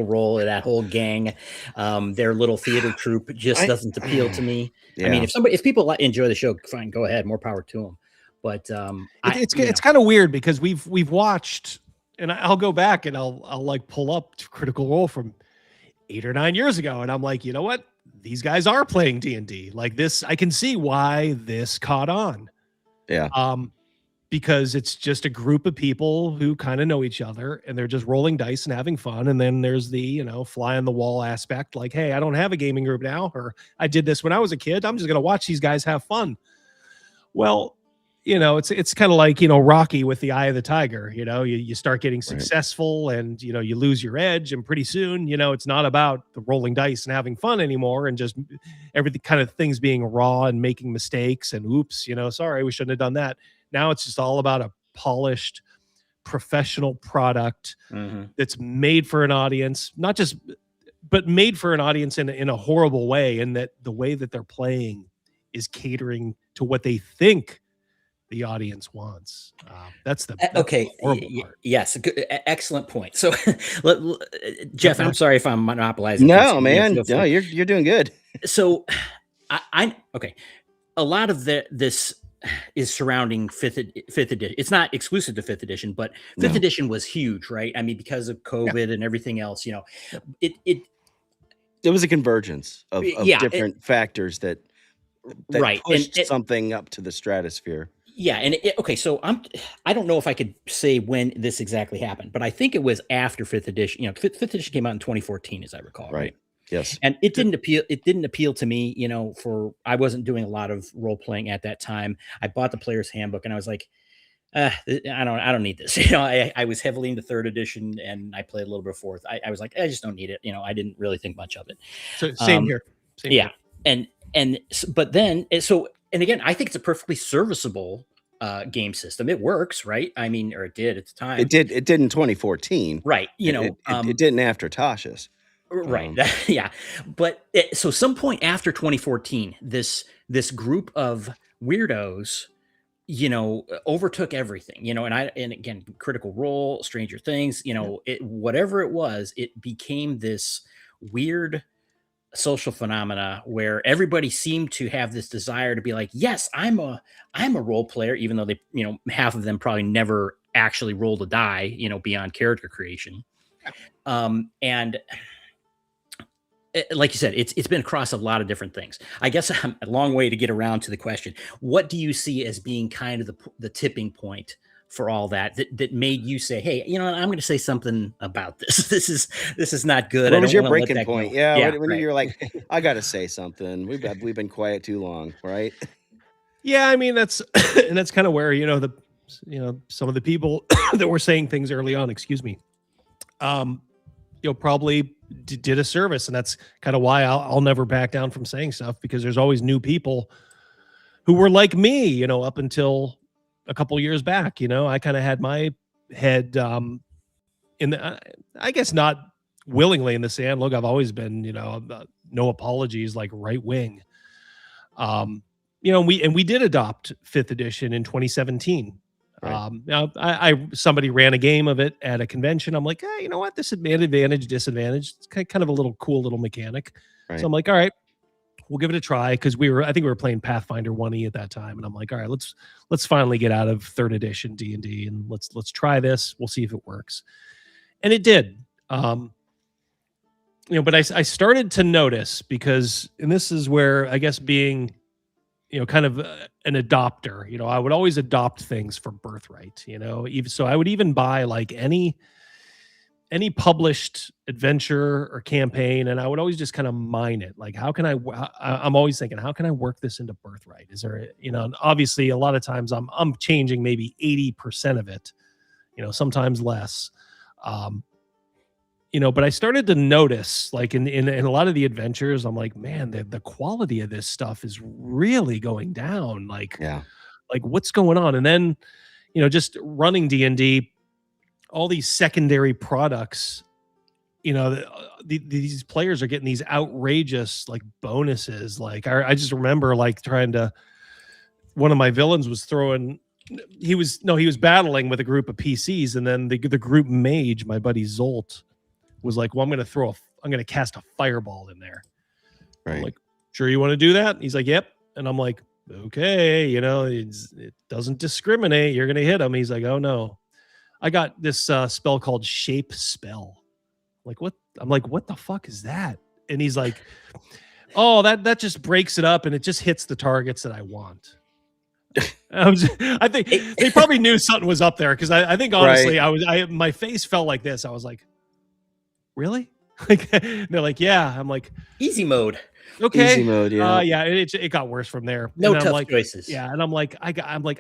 Role or that whole gang. Their little theater troupe just doesn't appeal to me. Yeah. I mean, if people enjoy the show, fine, go ahead, more power to them. But it's kind of weird because we've watched, and I'll go back and I'll like pull up Critical Role from 8 or 9 years ago, and I'm like, you know what? These guys are playing D&D like this. I can see why this caught on. Yeah. Because it's just a group of people who kind of know each other and they're just rolling dice and having fun. And then there's the, fly on the wall aspect. Like, hey, I don't have a gaming group now, or I did this when I was a kid. I'm just going to watch these guys have fun. Well, it's kind of like, Rocky with the eye of the tiger. You start getting successful and, you lose your edge. And pretty soon, it's not about the rolling dice and having fun anymore and just everything kind of things being raw and making mistakes and oops, sorry, we shouldn't have done that. Now it's just all about a polished professional product that's made for an audience, but made for an audience in a horrible way. And that the way that they're playing is catering to what they think the audience wants. That's the horrible part. Yes, excellent point. So, Jeff, I'm sorry if I'm monopolizing. No, man, no, you're doing good. So, okay. A lot of this is surrounding fifth edition. It's not exclusive to fifth edition, but fifth edition was huge, right? I mean, because of COVID and everything else, it was a convergence of different factors that pushed something up to the stratosphere. Yeah, and okay, so I don't know if I could say when this exactly happened, but I think it was after fifth edition. Fifth edition came out in 2014, as I recall. Right. Yes. And it didn't appeal. It didn't appeal to me. I wasn't doing a lot of role playing at that time. I bought the player's handbook, and I was like, I don't need this. I was heavily into third edition, and I played a little bit of fourth. I was like, I just don't need it. I didn't really think much of it. So same here. Here. But then and again, I think it's a perfectly serviceable game system. It works, right? I mean, or it did at the time. It did in 2014. Right. It didn't after Tasha's. Right. Yeah. But so some point after 2014, this group of weirdos, overtook everything, and again, Critical Role, Stranger Things, whatever it was, it became this weird social phenomena where everybody seemed to have this desire to be like, yes, I'm a role player, even though they, half of them probably never actually rolled a die, beyond character creation. And like you said, it's been across a lot of different things. I guess I'm a long way to get around to the question. What do you see as being kind of the tipping point for all that made you say, hey, I'm going to say something about this. This is not good. What was your breaking point? Yeah. When right. you're like, I got to say something. We've been quiet too long. Right. Yeah. I mean, that's kind of where, some of the people that were saying things early on, excuse me, probably did a service. And that's kind of why I'll never back down from saying stuff, because there's always new people who were like me, up until a couple years back. I kind of had my head in the, I guess not willingly in the sand. Look, I've always been, no apologies, like right wing. We did adopt fifth edition in 2017. Right. Now somebody ran a game of it at a convention. I'm like, hey, you know what? This advantage, disadvantage. It's kind of a little cool little mechanic. Right. So I'm like, all right, we'll give it a try, because I think we were playing Pathfinder 1E at that time, and I'm like, all right, let's finally get out of third edition D&D and let's try this. We'll see if it works, and it did. But I started to notice, because, and this is where I guess being, kind of an adopter, I would always adopt things for Birthright, even so I would even buy like any published adventure or campaign, and I would always just kind of mine it. Like, how can I'm always thinking, how can I work this into Birthright? Is there, and obviously a lot of times I'm changing maybe 80% of it, sometimes less. But I started to notice, like in a lot of the adventures, I'm like, man, the quality of this stuff is really going down. Like, like what's going on? And then, just running D&D, all these secondary products, these players are getting these outrageous like bonuses. Like I just remember like one of my villains was he was battling with a group of PCs, and then the group mage, my buddy Zolt, was like, well, I'm going to cast a fireball in there. Right. I'm like, sure you want to do that? He's like, yep. And I'm like, okay, it doesn't discriminate. You're going to hit him. He's like, oh no, I got this spell called Shape Spell. Like, what? I'm like, what the fuck is that? And he's like, oh, that just breaks it up and it just hits the targets that I want. I think they probably knew something was up there, because I think honestly, right. My face felt like this. I was like, really? Like, they're like, yeah. I'm like, Easy mode. okay. Easy mode, yeah. Yeah, it got worse from there. No And I'm tough like, choices. yeah, and I'm like, I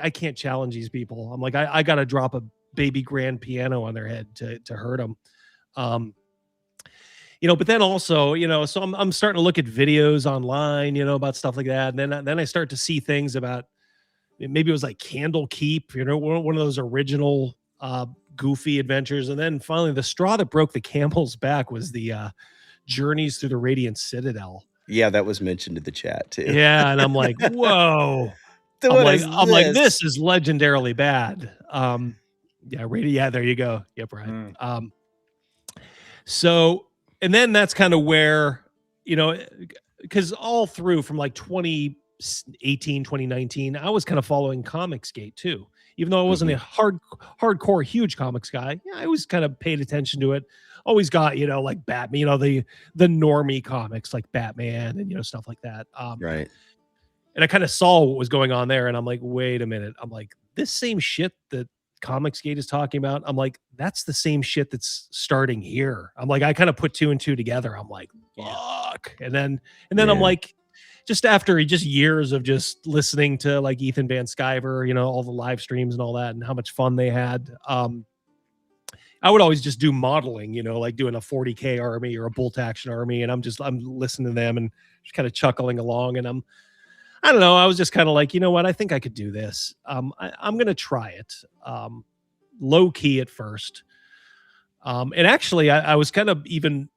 can't challenge these people. I'm like, I got to drop a baby grand piano on their head to hurt them. But then also, so I'm starting to look at videos online, about stuff like that, and then I start to see things about, maybe it was like Candle Keep, one of those original goofy adventures, and then finally the straw that broke the camel's back was the Journeys Through the Radiant Citadel. Yeah, that was mentioned in the chat too. Yeah, and I'm like, whoa. What is I'm like, this? this is legendarily bad. Yeah, there you go. Yep, right. So, and then that's kind of where, because all through from like 2018, 2019, I was kind of following Comicsgate too. Even though I wasn't a hardcore huge comics guy, yeah, I always kind of paid attention to it. Always got, like Batman, the normie comics like Batman and, stuff like that. Right. And I kind of saw what was going on there. And I'm like, wait a minute. I'm like, this same shit that Comicsgate is talking about, I'm like, that's the same shit that's starting here. I'm like, I kind of put two and two together. I'm like, fuck. And then I'm like, just after just years of just listening to like Ethan Van Sciver, all the live streams and all that and how much fun they had. I would always just do modeling, like doing a 40K army or a bolt action army. And I'm listening to them and just kind of chuckling along. And I don't know. I was just kind of like, you know what? I think I could do this. I'm going to try it. Low key at first. And actually I was kind of even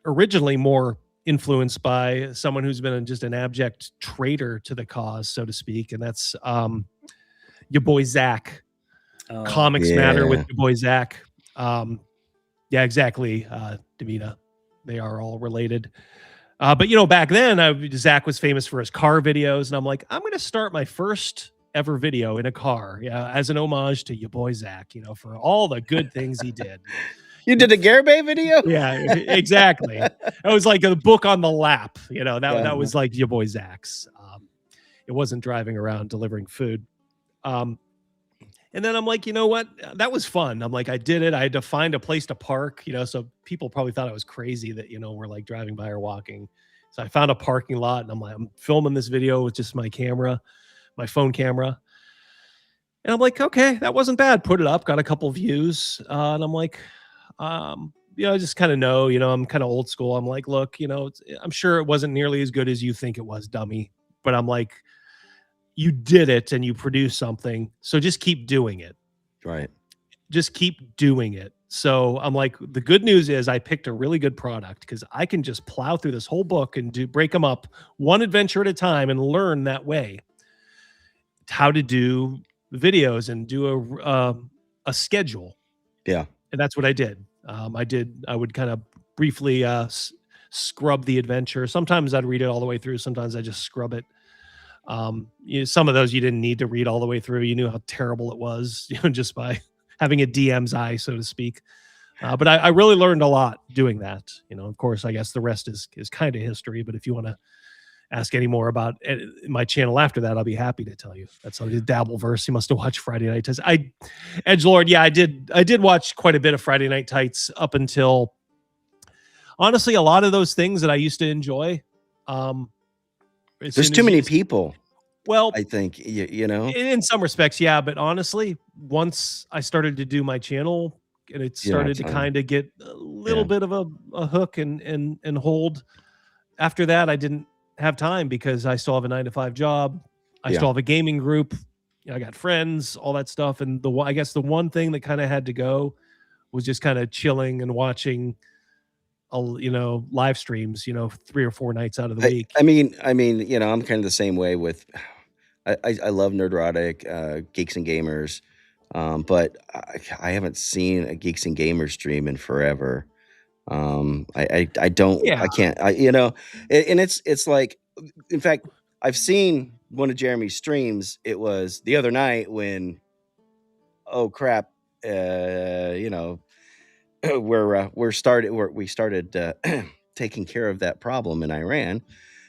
originally more influenced by someone who's been just an abject traitor to the cause, so to speak. And that's your boy, Zach. Comics Matter with your boy, Zach. Yeah, exactly. Davina, they are all related. But back then, Zach was famous for his car videos, and I'm like, I'm going to start my first ever video in a car, as an homage to your boy Zach, for all the good things he did. You did a Garibay video? Yeah, exactly. It was like a book on the lap, that was like your boy Zach's. It wasn't driving around delivering food. And then I'm like, you know what? That was fun. I'm like, I did it. I had to find a place to park, so people probably thought I was crazy that, we're like driving by or walking. So I found a parking lot and I'm like, I'm filming this video with just my camera, my phone camera. And I'm like, okay, that wasn't bad. Put it up, got a couple views. And I'm like, I just kind of know, I'm kind of old school. I'm like, look, I'm sure it wasn't nearly as good as you think it was, dummy. But I'm like, you did it and you produced something. So just keep doing it. Right. Just keep doing it. So I'm like, the good news is I picked a really good product because I can just plow through this whole book and break them up one adventure at a time and learn that way how to do videos and do a schedule. Yeah. And that's what I did. I would kind of briefly scrub the adventure. Sometimes I'd read it all the way through. Sometimes I just scrub it. Some of those you didn't need to read all the way through. You knew how terrible it was, just by having a DM's eye, so to speak. But I really learned a lot doing that. Of course, I guess the rest is kind of history. But if you want to ask any more about my channel after that, I'll be happy to tell you. That's how I did Dabbleverse. You must have watched Friday Night Tights. Edgelord, yeah, I did watch quite a bit of Friday Night Tights up until, honestly, a lot of those things that I used to enjoy. There's too many people. Well, I think, in some respects, yeah. But honestly, once I started to do my channel and it started to kind of get a little bit of a hook and hold, after that, I didn't have time because I still have a 9-to-5 job. I still have a gaming group. I got friends, all that stuff. And I guess the one thing that kind of had to go was just kind of chilling and watching live streams, 3 or 4 nights out of the week. I mean, I'm kind of the same way with, I love Nerdrotic, Geeks and Gamers, but I haven't seen a Geeks and Gamers stream in forever. I don't, I can't, and it's like, in fact, I've seen one of Jeremy's streams. It was the other night when, oh crap, we started taking care of that problem in Iran.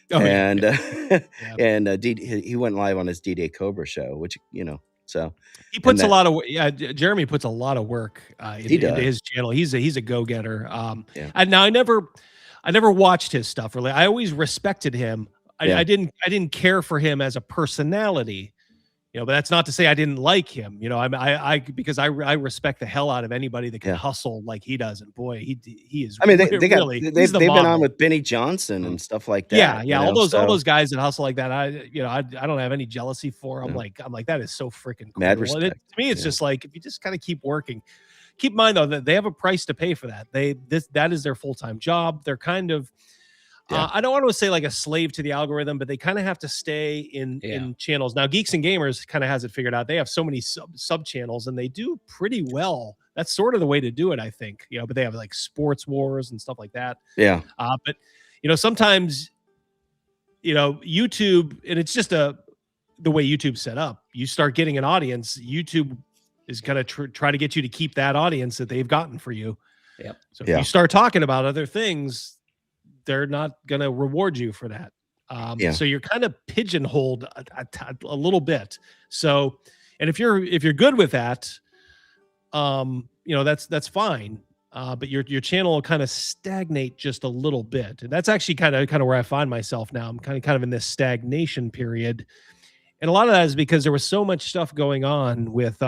He went live on his D-Day Cobra show, which, So He and puts a that lot of Jeremy puts a lot of work he into does. his channel. He's a go-getter. Yeah. And now I never watched his stuff really. I always respected him. Yeah. I didn't care for him as a personality. But that's not to say I didn't like him. I because I respect the hell out of anybody that can Yeah. hustle like he does. And boy, he is. I mean, he's the they've been on model. with Benny Johnson and stuff like that. Yeah. All those guys that hustle like that. I don't have any jealousy for. I'm like that is so freaking cool. Mad And respect. to me, it's just like, if you just kind of keep working, keep in mind though that they have a price to pay for that. That is their full-time job. They're kind of, I don't want to say like a slave to the algorithm, but they kind of have to stay in channels. Now, Geeks and Gamers kind of has it figured out. They have so many sub channels, and they do pretty well. That's sort of the way to do it, I think. But they have like sports wars and stuff like that. Yeah. But sometimes, YouTube, and it's just the way YouTube's set up. You start getting an audience, YouTube is going to try to get you to keep that audience that they've gotten for you. Yep. So if you start talking about other things, they're not going to reward you for that. So you're kind of pigeonholed a little bit. So, and if you're good with that, that's fine. But your channel will kind of stagnate just a little bit. And that's actually kind of where I find myself now. I'm kind of in this stagnation period. And a lot of that is because there was so much stuff going on with,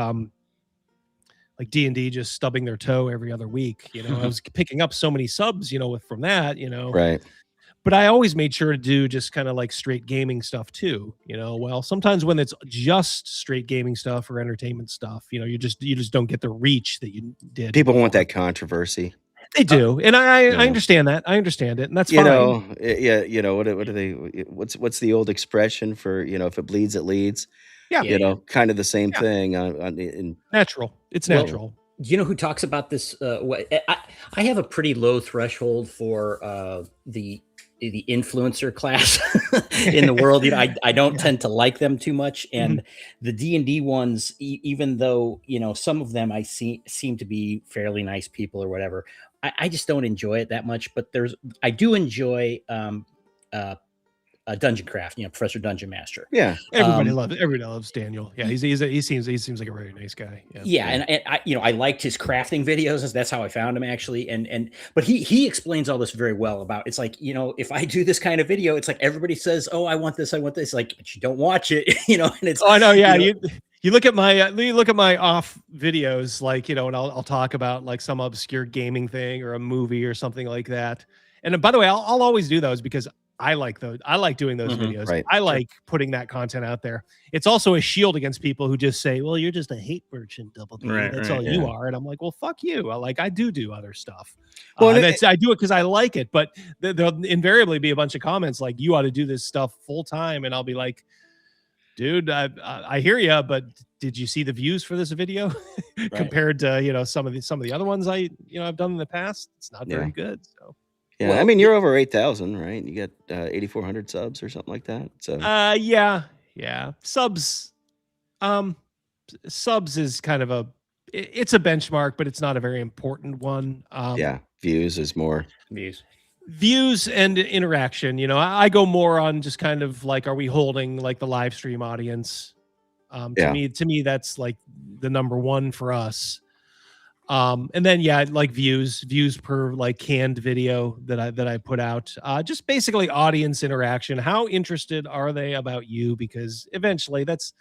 like D&D just stubbing their toe every other week. I was picking up so many subs, from that, Right. But I always made sure to do just kind of like straight gaming stuff too. Well, sometimes when it's just straight gaming stuff or entertainment stuff, you just don't get the reach that you did. People want that controversy. They do, and I understand that. I understand it, and that's fine. What are they? What's the old expression for if it bleeds, it leads. Yeah. Kind of the same thing. Natural. It's natural. Do you know who talks about this? I have a pretty low threshold for the influencer class in the world. I don't tend to like them too much, and the D&D ones, even though some of them I seem to be fairly nice people or whatever, I just don't enjoy it that much. But I do enjoy Dungeon Craft, Professor Dungeon Master. Yeah, everybody loves Daniel. Yeah, he seems like a very nice guy. Yeah, and I liked his crafting videos. That's how I found him actually. But he explains all this very well about. It's like if I do this kind of video, it's like everybody says, "Oh, I want this," like, but you don't watch it, and it's. Oh, I know. Yeah, you look at my off videos, like and I'll talk about like some obscure gaming thing or a movie or something like that. And by the way, I'll always do those because I like those. I like doing those videos. Right. I like putting that content out there. It's also a shield against people who just say, "Well, you're just a hate merchant, Double D. That's all you are." And I'm like, "Well, fuck you." I do other stuff. Well, I do it because I like it. But there'll invariably be a bunch of comments like, "You ought to do this stuff full time," and I'll be like, "Dude, I hear you, but did you see the views for this video compared to some of the other ones I've done in the past? It's not very good." So. Yeah, well, I mean, you're over 8,000, right? You got 8,400 subs or something like that. So yeah. Subs is kind of it's a benchmark, but it's not a very important one. Views is more views and interaction. I go more on just kind of like, are we holding like the live stream audience? To me, that's like the number one for us. And then like views per like canned video that I put out, just basically audience interaction. How interested are they about you? Because eventually that's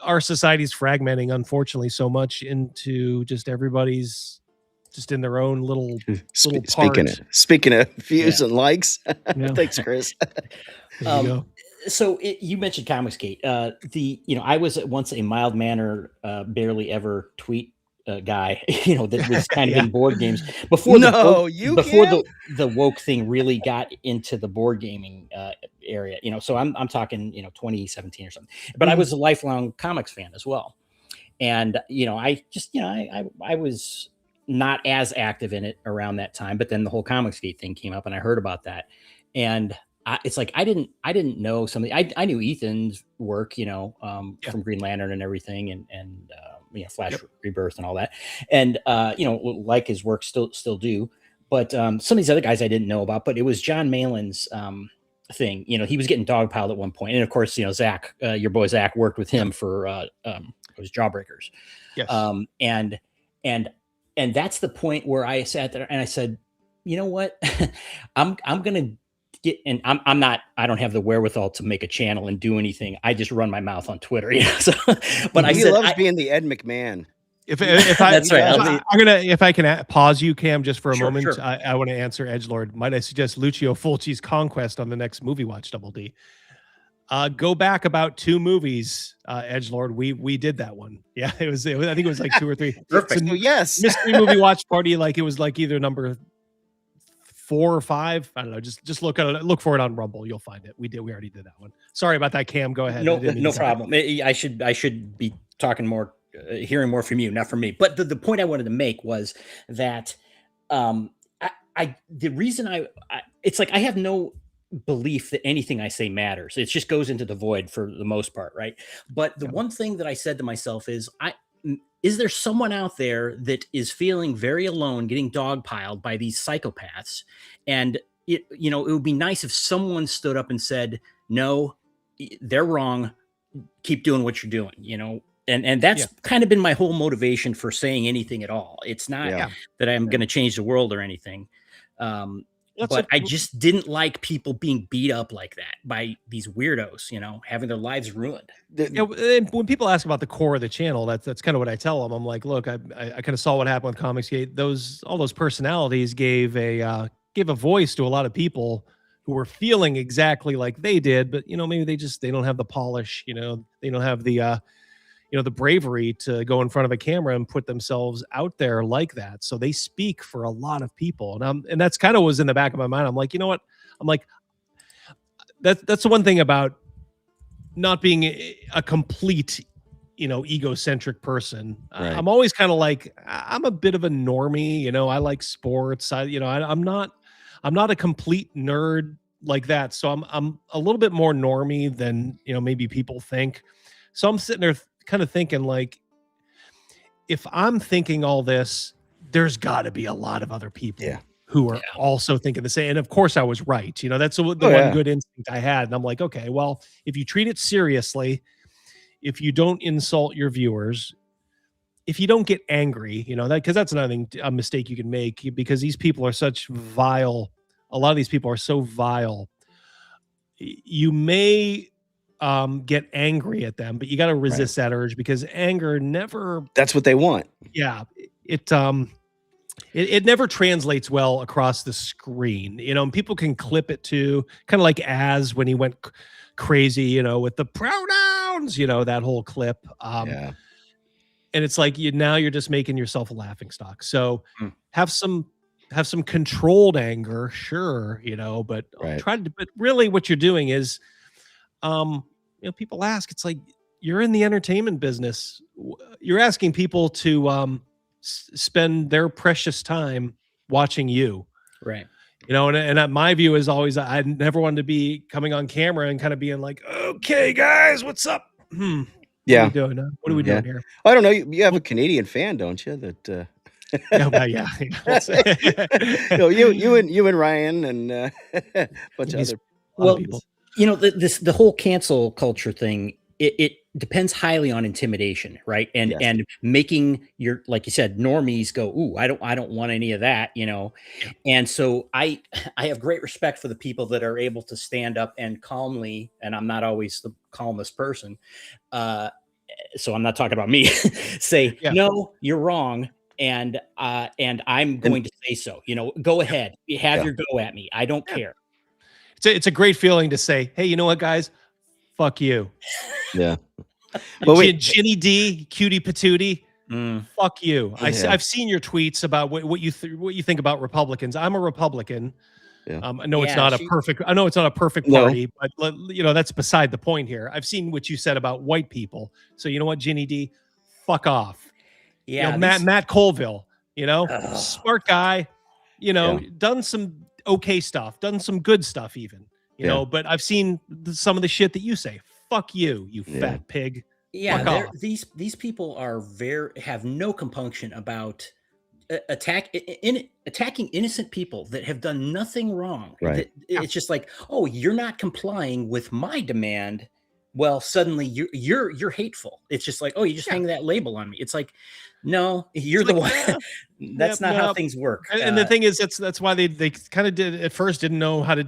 our society's fragmenting, unfortunately, so much into just everybody's just in their own little part. Speaking of views and likes, thanks, Chris. There you go. So you mentioned Comicsgate. I was once a mild mannered, barely ever tweet guy, that was kind of in board games before the woke thing really got into the board gaming area. So I'm talking 2017 or something. But I was a lifelong comics fan as well, and I just I was not as active in it around that time. But then the whole Comicsgate thing came up, and I heard about that, and it's like I didn't know something. I knew Ethan's work, from Green Lantern and everything, and Flash Rebirth and all that, and like his work still do. But some of these other guys I didn't know about. But it was John Malin's thing. He was getting dogpiled at one point, and of course, Zach, your boy Zach, worked with him for it was Jawbreakers. Yes. And that's the point where I sat there and I said, you know what, I'm gonna get, and I don't have the wherewithal to make a channel and do anything. I just run my mouth on Twitter, so, but he loves being the Ed McMahon. If I, that's right. If I can pause you, Cam, just for a moment, sure. I want to answer Edgelord. Might I suggest Lucio Fulci's Conquest on the next Movie Watch Double D? Go back about 2 movies, Edgelord. We did that one. Yeah, it was. I think it was like 2 or 3. Perfect. So, yes, mystery movie watch party. Like it was like either number 4 or 5. I don't know. Just look for it on Rumble. You'll find it. We already did that one. Sorry about that, Cam. Go ahead. No problem. I should be talking more, hearing more from you, not from me. But the point I wanted to make was that the reason it's like I have no belief that anything I say matters. It just goes into the void for the most part, right? But the one thing that I said to myself is there someone out there that is feeling very alone, getting dogpiled by these psychopaths? And it would be nice if someone stood up and said, no, they're wrong. Keep doing what you're doing, and that's kind of been my whole motivation for saying anything at all. It's not that I'm going to change the world or anything. But I just didn't like people being beat up like that by these weirdos, having their lives ruined. When people ask about the core of the channel, that's kind of what I tell them. I'm like, look, I kind of saw what happened with Comicsgate. All those personalities gave a voice to a lot of people who were feeling exactly like they did, but maybe they don't have the polish, they don't have the the bravery to go in front of a camera and put themselves out there like that. So they speak for a lot of people. And that's kind of was in the back of my mind. I'm like, you know what? I'm like, that's the one thing about not being a complete, egocentric person. Right. I'm always kind of like, I'm a bit of a normie, I like sports. I'm not a complete nerd like that. So I'm a little bit more normie than, maybe people think. So I'm sitting there kind of thinking like, if I'm thinking all this, there's got to be a lot of other people who are also thinking the same. And of course I was right. That's the one good instinct I had. And I'm like, okay, well, if you treat it seriously, if you don't insult your viewers, if you don't get angry, because that's another thing, a mistake you can make, because these people are such vile. A lot of these people are so vile. You may get angry at them, but you got to resist that urge, because anger never, that's what they want. Yeah. It never translates well across the screen, and people can clip it too, kind of like Az when he went crazy, with the pronouns, that whole clip. And it's like, now you're just making yourself a laughing stock. So have some controlled anger, sure, but but really what you're doing is, people ask, it's like, you're in the entertainment business. You're asking people to spend their precious time watching you. Right. And my view is always, I never wanted to be coming on camera and kind of being like, okay, guys, what's up? What are we doing? What are we doing here? I don't know. You have a Canadian fan, don't you? That, you and Ryan and a bunch of other people. The whole cancel culture thing, it depends highly on intimidation, right? And making your, like you said, normies go, ooh, I don't want any of that, And so I have great respect for the people that are able to stand up and calmly, and I'm not always the calmest person, so I'm not talking about me, say, no, you're wrong. And I'm going to say so, go ahead, have your go at me. I don't care. It's a great feeling to say, hey, you know what, guys? Fuck you. Yeah. But Ginny D, cutie patootie. Fuck you. I've seen your tweets about what you think about Republicans. I'm a Republican. Yeah. I know it's not a perfect party, but that's beside the point here. I've seen what you said about white people. So you know what, Ginny D, fuck off. Yeah. Matt Colville, smart guy, done some okay stuff, done some good stuff even, but I've seen some of the shit that you say. Fuck you, fat pig. Yeah, these people are have no compunction about attacking innocent people that have done nothing wrong. Right. It's just like, oh, you're not complying with my demand. Well, suddenly you're hateful. It's just like, oh, you just hang that label on me. It's like, no, you're the one. That's not how things work. And the thing is, that's why they kind of at first didn't know how to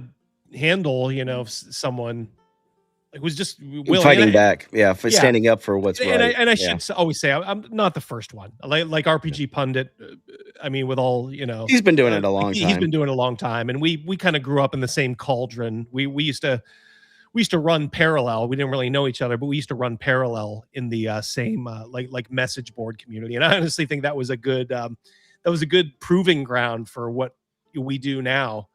handle, someone like was just fighting back, for standing up for what's right. And I should always say I'm not the first one. Like RPG Pundit. I mean, with all he's been doing it a long time. He's been doing it a long time, and we kind of grew up in the same cauldron. We used to run parallel. We didn't really know each other, but we used to run parallel in the same like message board community. And I honestly think that was a good proving ground for what we do now,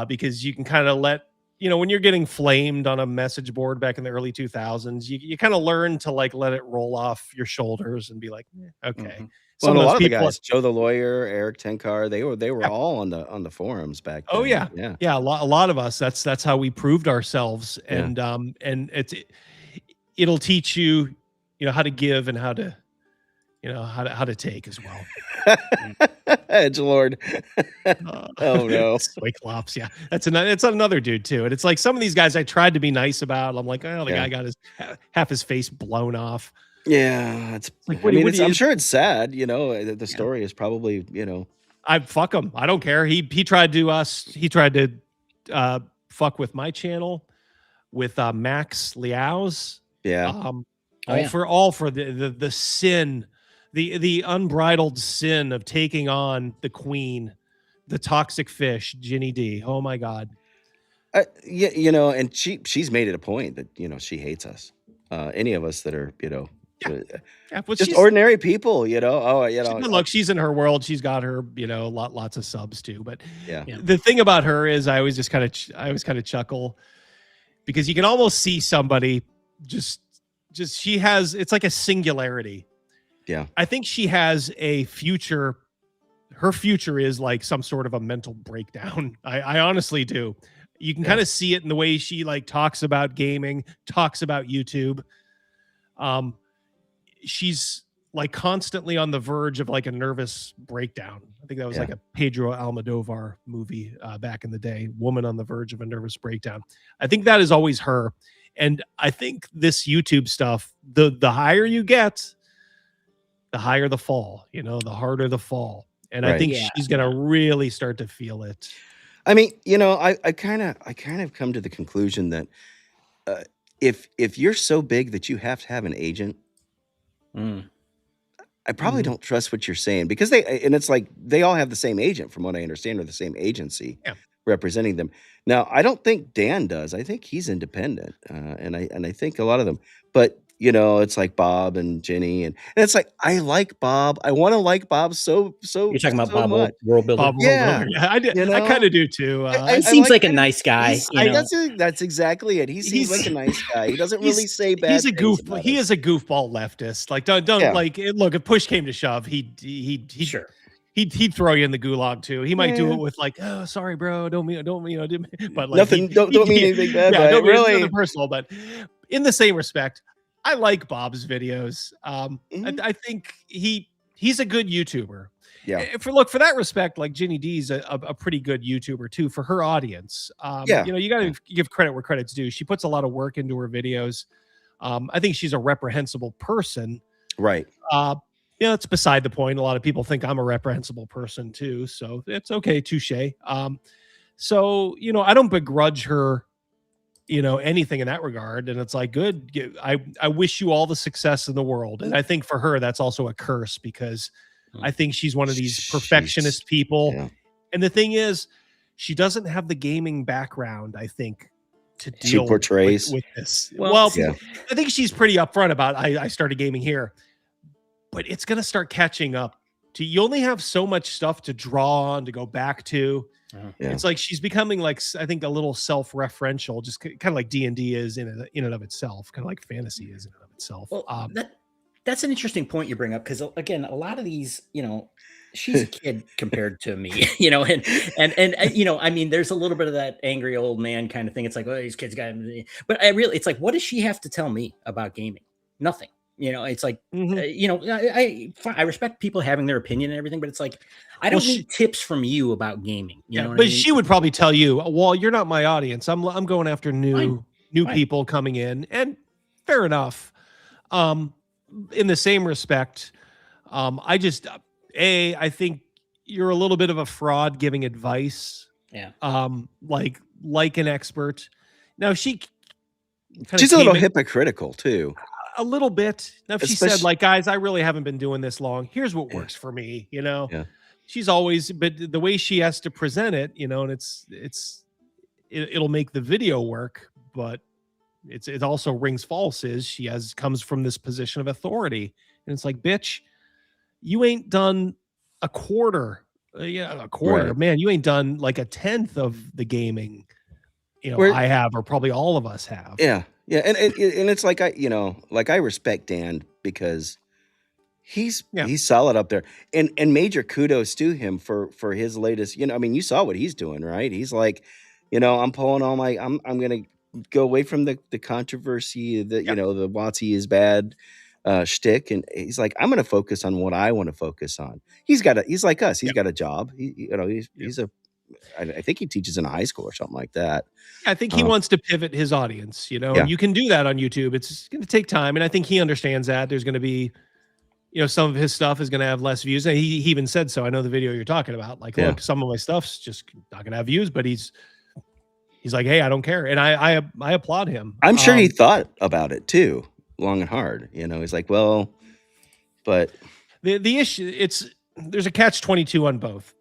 because you can kind of let. When you're getting flamed on a message board back in the early 2000s, you kind of learn to like let it roll off your shoulders and be like, okay. Mm-hmm. Well, a lot of the guys, Joe the lawyer, Eric Tenkar, they were all on the forums back then. Oh yeah, a lot of us. That's how we proved ourselves, and it'll teach you, how to give and how to take as well. Edgelord. Oh no. Cyclops, yeah. That's another dude too. And it's like some of these guys I tried to be nice about. I'm like, oh, the guy got half his face blown off. Yeah. It's like, I'm sure it's sad, the story is probably, I fuck him. I don't care. He tried to fuck with my channel with Max Liao's. Yeah. All for the sin, the unbridled sin of taking on the queen, the toxic fish, Ginny D. Oh my God. And she's made it a point that, she hates us. Any of us that are, just ordinary people, Look, she's in her world. She's got her, lots of subs too. But yeah. The thing about her is I always kind of chuckle because you can almost see somebody just she has, it's like a singularity. Yeah. I think she has a future. Her future is like some sort of a mental breakdown. I honestly do. You can kind of see it in the way she like talks about gaming, talks about YouTube. She's like constantly on the verge of like a nervous breakdown. I think that was like a Pedro Almodovar movie back in the day, Woman on the Verge of a Nervous Breakdown. I think that is always her. And I think this YouTube stuff, the higher you get, the higher the fall, the harder the fall. And I think she's going to really start to feel it. I mean, I kind of come to the conclusion that if you're so big that you have to have an agent, I probably don't trust what you're saying because it's like they all have the same agent from what I understand, or the same agency representing them. Now, I don't think Dan does. I think he's independent. And I think a lot of them, but it's like Bob and Jenny and it's like, I like Bob. I want to like Bob. So you're talking about so Bob much. World Builder. Bob Yeah. World Builder. I did. I kind of do too. He seems like a nice guy. That's exactly it. He seems like a nice guy. He doesn't really say bad. He's a goof. He is a goofball leftist. Like don't like look. If push came to shove, he'd sure. He'd throw you in the gulag too. He might do it with like, oh, sorry, bro, don't mean, but like nothing. Don't mean anything bad. Yeah, don't really mean nothing personal. But in the same respect, I like Bob's videos. I think he's a good YouTuber. Yeah. For that respect, like Ginny D's a pretty good YouTuber too for her audience. You got to give credit where credit's due. She puts a lot of work into her videos. I think she's a reprehensible person. Right. It's beside the point. A lot of people think I'm a reprehensible person too, so it's okay. Touche. So I don't begrudge her, anything in that regard. And it's like, good. I wish you all the success in the world. And I think for her, that's also a curse because I think she's one of these perfectionist people. Yeah. And the thing is, she doesn't have the gaming background, I think, to deal with this. Well, I think she's pretty upfront about, I started gaming here. But it's going to start catching up to you. Only have so much stuff to draw on, to go back to. It's like she's becoming like, I think, a little self-referential, just kind of like D&D is in and of itself, kind of like fantasy is in and of itself. Well, that's an interesting point you bring up because, again, a lot of these, she's a kid compared to me, and I mean, there's a little bit of that angry old man kind of thing. It's like, oh, these kids got, but it's like, what does she have to tell me about gaming? Nothing. You know, it's like, Mhm. you know, I respect people having their opinion and everything, but it's like, I Well, don't need tips from you about gaming. You yeah, know what I but mean? she would probably tell you, "Well, you're not my audience. I'm going after Fine, new fine. people coming in," and fair enough. Um, in the same respect, I just I think you're a little bit of a fraud giving advice, Yeah. like an expert. Now she kind of She's a little came in hypocritical too, a little bit. Now if she said, especially. like, guys, I really haven't been doing this long. Here's what Yeah, works for me, you know. yeah, She's always, but the way she has to present it, you know, and it'll make the video work, but it also rings false. Is she has comes from this position of authority, and it's like, bitch, you ain't done a quarter. Yeah, a quarter, right. man. You ain't done like a tenth of the gaming. You know, Where I have, or probably all of us have. Yeah, yeah, and it's like I respect Dan because Yeah, he's solid up there, and major kudos to him for his latest. I mean, you saw what he's doing, right? He's like, I'm pulling all my, I'm gonna go away from the controversy, yep, the Watsy is bad shtick, and he's like, I'm gonna focus on what I want to focus on. He's like us. He's yep, got a job. yep. I think he teaches in a high school or something like that. I think he Uh, wants to pivot his audience, you know, and yeah, you can do that on YouTube. It's going to take time, and I think he understands that. There's going to be, some of his stuff is going to have less views. And he even said so. I know the video you're talking about. Like, yeah. look, some of my stuff's just not going to have views, but he's like, hey, I don't care, and I applaud him. I'm sure he thought about it too, long and hard. He's like, well, but The issue, there's a catch-22 on both.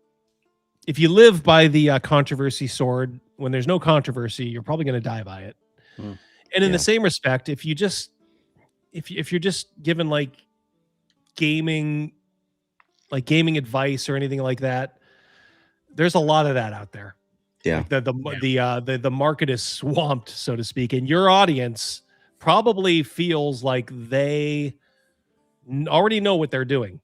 If you live by the controversy sword, when there's no controversy, you're probably going to die by it. Hmm. And in Yeah. the same respect, if you're just given like gaming advice or anything like that, there's a lot of that out there. yeah, Like the market is swamped, so to speak, and your audience probably feels like they already know what they're doing.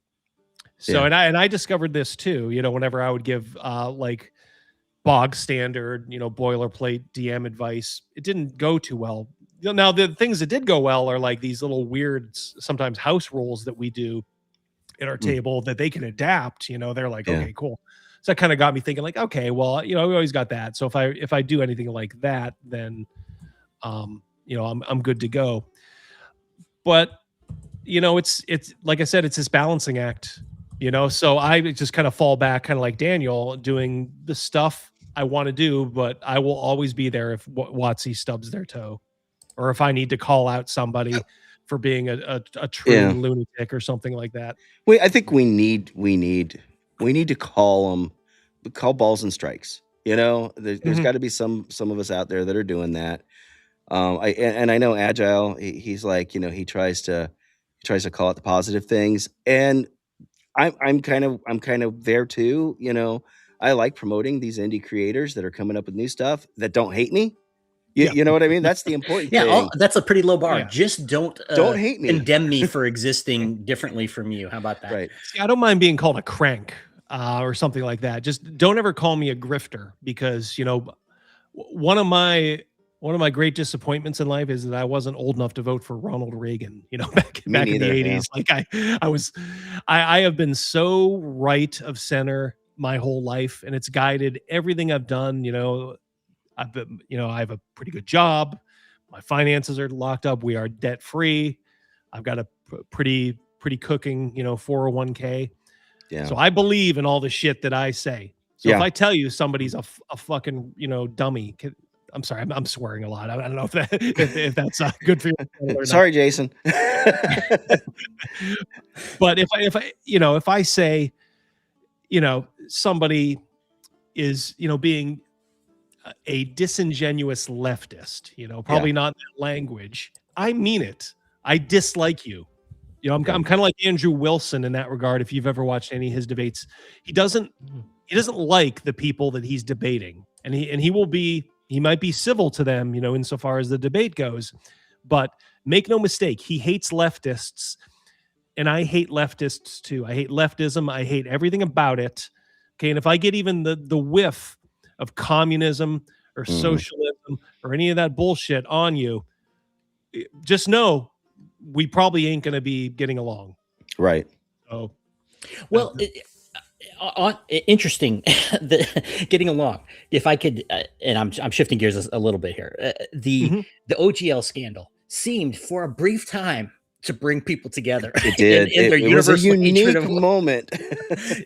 So, Yeah. and I discovered this too, whenever I would give like bog standard, boilerplate DM advice, it didn't go too well. Now the things that did go well are like these little weird, sometimes house rules that we do at our table that they can adapt. They're like, Yeah. okay, cool. So that kind of got me thinking, like, okay, well, we always got that. So if I do anything like that, then I'm good to go. But it's like I said, it's this balancing act. So I just kind of fall back, kind of like Daniel, doing the stuff I want to do, but I will always be there if Watsy stubs their toe, or if I need to call out somebody for being a true Yeah. lunatic or something like that. I think we need to call balls and strikes. There's got to be some of us out there that are doing that. I know Agile. He's like, he tries to call out the positive things, and I'm kind of there too. I like promoting these indie creators that are coming up with new stuff that don't hate me. You know what I mean? That's the important thing. That's a pretty low bar. Yeah. Just don't hate me. condemn me for existing differently from you. How about that? Right. See, I don't mind being called a crank or something like that. Just don't ever call me a grifter, because one of my great disappointments in life is that I wasn't old enough to vote for Ronald Reagan. Back in the neither, yeah. 80s. Like I have been so right of center my whole life, and it's guided everything I've done. I have a pretty good job. My finances are locked up. We are debt free. I've got a pretty cooking, 401k. Yeah. So I believe in all the shit that I say. So if I tell you somebody's a fucking, dummy, I'm sorry, I'm swearing a lot. I don't know if that's good for you. Sorry, Jason. But if I say, somebody is, being a disingenuous leftist, probably not that language, I mean it. I dislike you. I'm kind of like Andrew Wilson in that regard. If you've ever watched any of his debates, he doesn't like the people that he's debating, and he might be civil to them, insofar as the debate goes, but make no mistake, he hates leftists, and I hate leftists too. I hate leftism. I hate everything about it. Okay, and if I get even the whiff of communism or socialism or any of that bullshit on you, just know we probably ain't going to be getting along. Right. So, Well, interesting. Getting along. If I could, and I'm shifting gears a little bit here. The OGL scandal seemed for a brief time to bring people together. It did. in their It was a universal hatred unique of moment.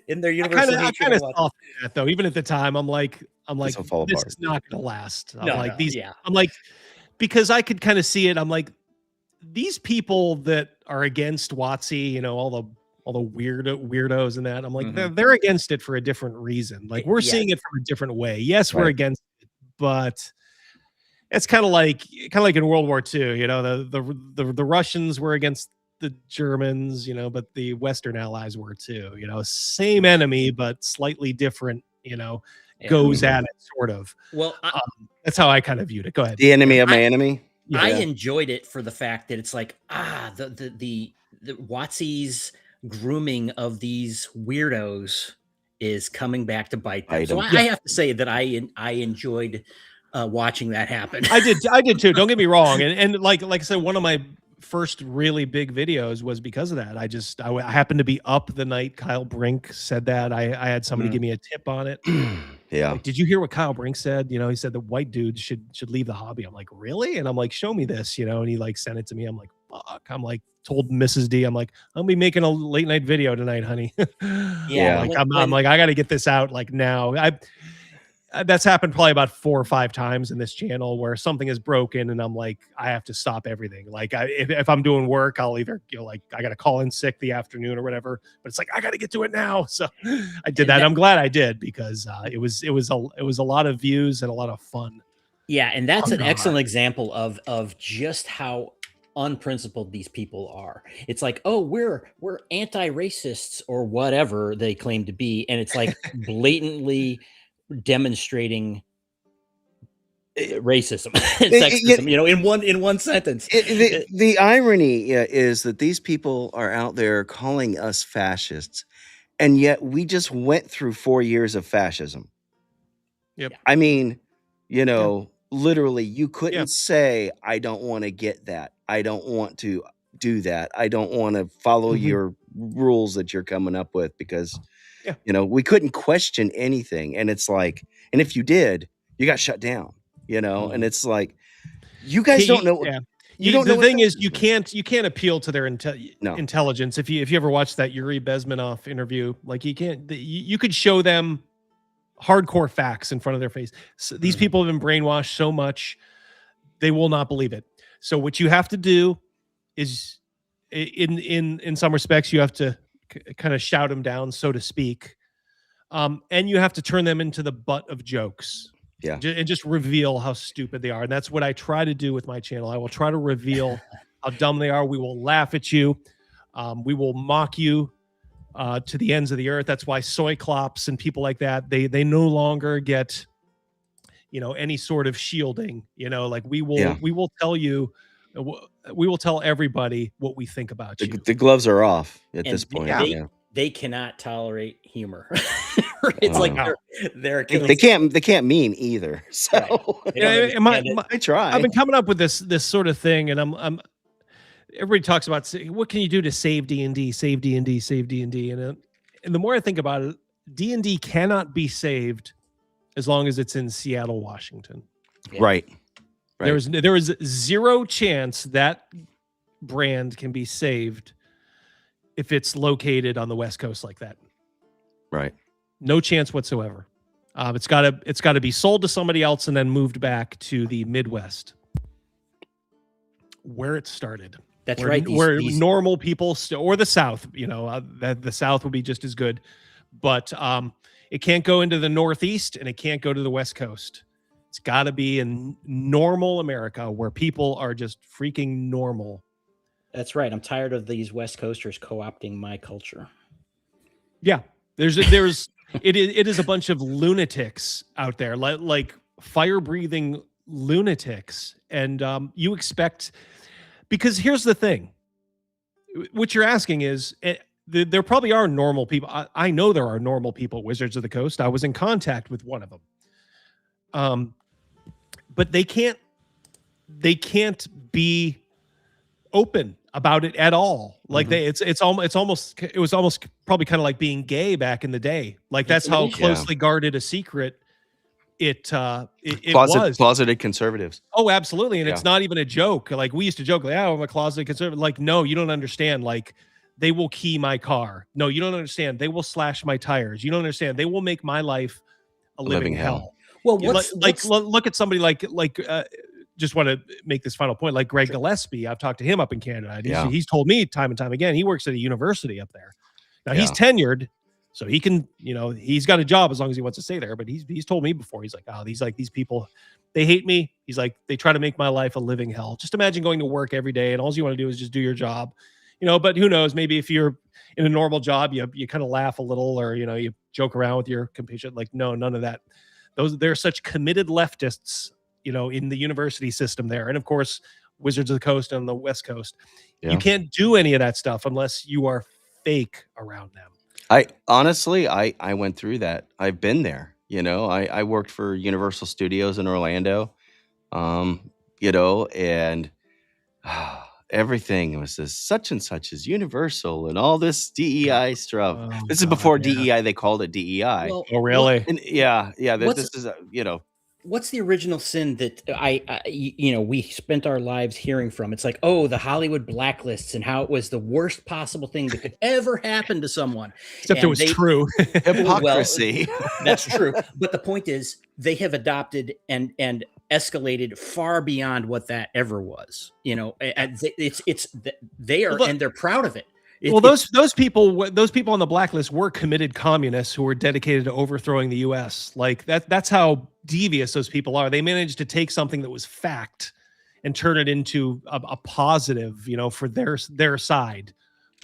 in their universal I hatred kind of of thought that though. Even at the time, I'm like, This will fall this apart. is not going to last. I'm No, like no, these. yeah. I'm like, because I could kind of see it. I'm like, these people that are against WotC, you know, all the weirdos and that. I'm like, they're against it for a different reason. Like we're seeing it from a different way. Yes, we're against it, but it's kind of like in World War II. You know, the Russians were against the Germans, you know, but the Western allies were too. You know, same enemy but slightly different. You know, goes at it sort of. Well, that's how I kind of viewed it. Go ahead. The enemy of my enemy. Yeah. I enjoyed it for the fact that it's like the WotC's grooming of these weirdos is coming back to bite them. So I have to say that I enjoyed watching that happen. I did too. Don't get me wrong. And like I said, one of my first really big videos was because of that. I happened to be up the night Kyle Brink said that. I had somebody give me a tip on it. Yeah. Like, did you hear what Kyle Brink said? You know, he said that white dudes should leave the hobby. I'm like, really? And I'm like, show me this, you know, and he like sent it to me. I'm like, fuck. I'm like, told Mrs. D, I'm like, I'll be making a late night video tonight, honey. Yeah. Like I'm like, I got to get this out like now. That's happened probably about 4 or 5 times in this channel where something is broken and I'm like, I have to stop everything. Like if I'm doing work, I'll either, you know, like I got to call in sick the afternoon or whatever, but it's like, I got to get to it now. So I did that. I'm glad I did because it was a lot of views and a lot of fun. Yeah. And that's an excellent example of just how unprincipled these people are. It's like, oh, we're anti-racists or whatever they claim to be. And it's like blatantly demonstrating racism and sexism, you know, in one sentence. The irony is that these people are out there calling us fascists, and yet we just went through 4 years of fascism. Yep. I mean, you know, literally, you couldn't say, I don't want to get that. I don't want to do that. I don't want to follow your rules that you're coming up with because you know, we couldn't question anything. And it's like, and if you did, you got shut down, you know, and it's like, you guys don't know. Yeah. You don't know. The thing is, you can't appeal to their intelligence. If you ever watched that Yuri Bezmenov interview, like you could show them hardcore facts in front of their face. So these people have been brainwashed so much, they will not believe it. So what you have to do is in some respects, you have to kind of shout them down, so to speak. And you have to turn them into the butt of jokes. Yeah. And just reveal how stupid they are. And that's what I try to do with my channel. I will try to reveal how dumb they are. We will laugh at you. We will mock you to the ends of the earth. That's why Soyclops and people like that, they no longer get, you know, any sort of shielding, you know, like we will tell you, we will tell everybody what we think about you. The gloves are off at this point. They cannot tolerate humor. It's like they're they can't meme either. So I try. I've been coming up with this sort of thing, and I'm everybody talks about what can you do to save D&D, save D&D, save D&D, and the more I think about it, D&D cannot be saved as long as it's in Seattle, Washington. Right. There is zero chance that brand can be saved if it's located on the West Coast like that. Right. No chance whatsoever. It's got to be sold to somebody else and then moved back to the Midwest, where it started. That's where, right. Where normal people or the South, you know, the South would be just as good, but it can't go into the Northeast and it can't go to the West Coast. It's got to be in normal America where people are just freaking normal. That's right. I'm tired of these West Coasters co-opting my culture. Yeah, it is a bunch of lunatics out there, like fire-breathing lunatics, and you expect, because here's the thing. What you're asking is, there probably are normal people. I know there are normal people at Wizards of the Coast. I was in contact with one of them. But they can't be open about it at all. Like it was almost probably kind of like being gay back in the day. Like that's how closely guarded a secret it was. Closeted conservatives. Oh, absolutely. And it's not even a joke. Like we used to joke, like, oh, I'm a closeted conservative. Like, no, you don't understand. Like, they will key my car. No, you don't understand. They will slash my tires. You don't understand. They will make my life a living hell. Well, look at somebody just want to make this final point. Like Greg Gillespie, I've talked to him up in Canada. And he's told me time and time again, he works at a university up there. Now he's tenured, so he can, he's got a job as long as he wants to stay there. But he's told me before, he's like, oh, these people, they hate me. He's like, they try to make my life a living hell. Just imagine going to work every day and all you want to do is just do your job, but who knows, maybe if you're in a normal job, you kind of laugh a little or, you joke around with your compatriot. Like, no, none of that. They're such committed leftists, in the university system there. And of course, Wizards of the Coast on the West Coast. Yeah. You can't do any of that stuff unless you are fake around them. I honestly went through that. I've been there. I worked for Universal Studios in Orlando, and everything was this such and such is Universal and all this DEI stuff. This is before DEI. They called it DEI. Well, oh, really? And this is What's the original sin that we spent our lives hearing from? It's like, oh, the Hollywood blacklists and how it was the worst possible thing that could ever happen to someone. Except it was true. Hypocrisy. Well, that's true. But the point is, they have adopted and escalated far beyond what that ever was. They are, and they're proud of it. Those people on the blacklist were committed communists who were dedicated to overthrowing the U.S. Like that's how devious those people are. They managed to take something that was fact and turn it into a positive, for their side.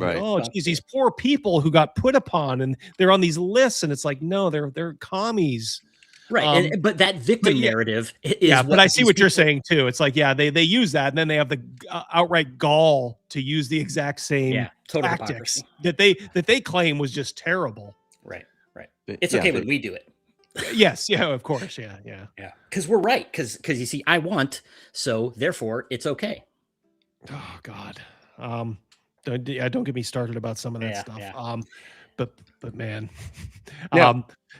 Right. Like, oh, geez, these poor people who got put upon and they're on these lists, and it's like, no, they're commies. Right. But that victim narrative is but I see what you're saying too. It's like, they use that, and then they have the outright gall to use the exact same tactics that they claim was just terrible. Right. It's okay when we do it. Yes. Yeah, of course. Yeah. Because we're right. Because you see, I want, so therefore it's okay. Oh God. Don't get me started about some of that stuff. Yeah. But man,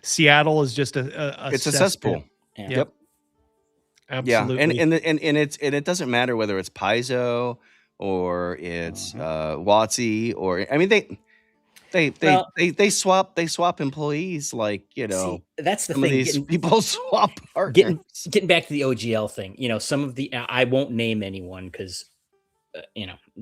Seattle is just it's a cesspool. Yeah. Yep. Absolutely. Yeah. And it doesn't matter whether it's Paizo or it's WotC or they swap employees like See, that's the some thing. of these people swap partners. Getting back to the OGL thing, some of the I won't name anyone because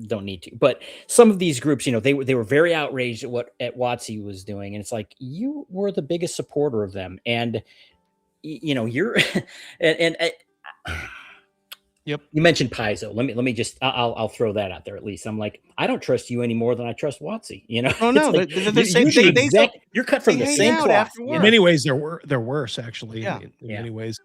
don't need to, but some of these groups, they were very outraged at what WotC was doing, and it's like, you were the biggest supporter of them, and you're and yep. You mentioned Paizo. Let me just I'll throw that out there at least. I'm like, I don't trust you any more than I trust WotC. Oh no, like, they're the same. You're cut from the same cloth. In many ways, they're worse actually. Yeah. In many ways.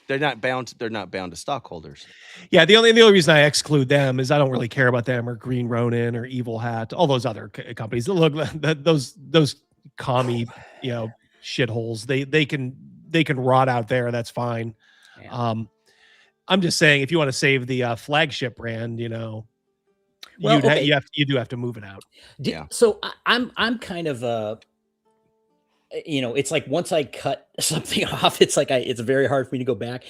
They're not bound to stockholders. Yeah, the only reason I exclude them is I don't really care about them or Green Ronin or Evil Hat, all those other companies. Look, those commie shitholes. They can rot out there. That's fine. Yeah. I'm just saying, if you want to save the flagship brand, you do have to move it out. So I'm kind of it's like once I cut something off, it's like it's very hard for me to go back.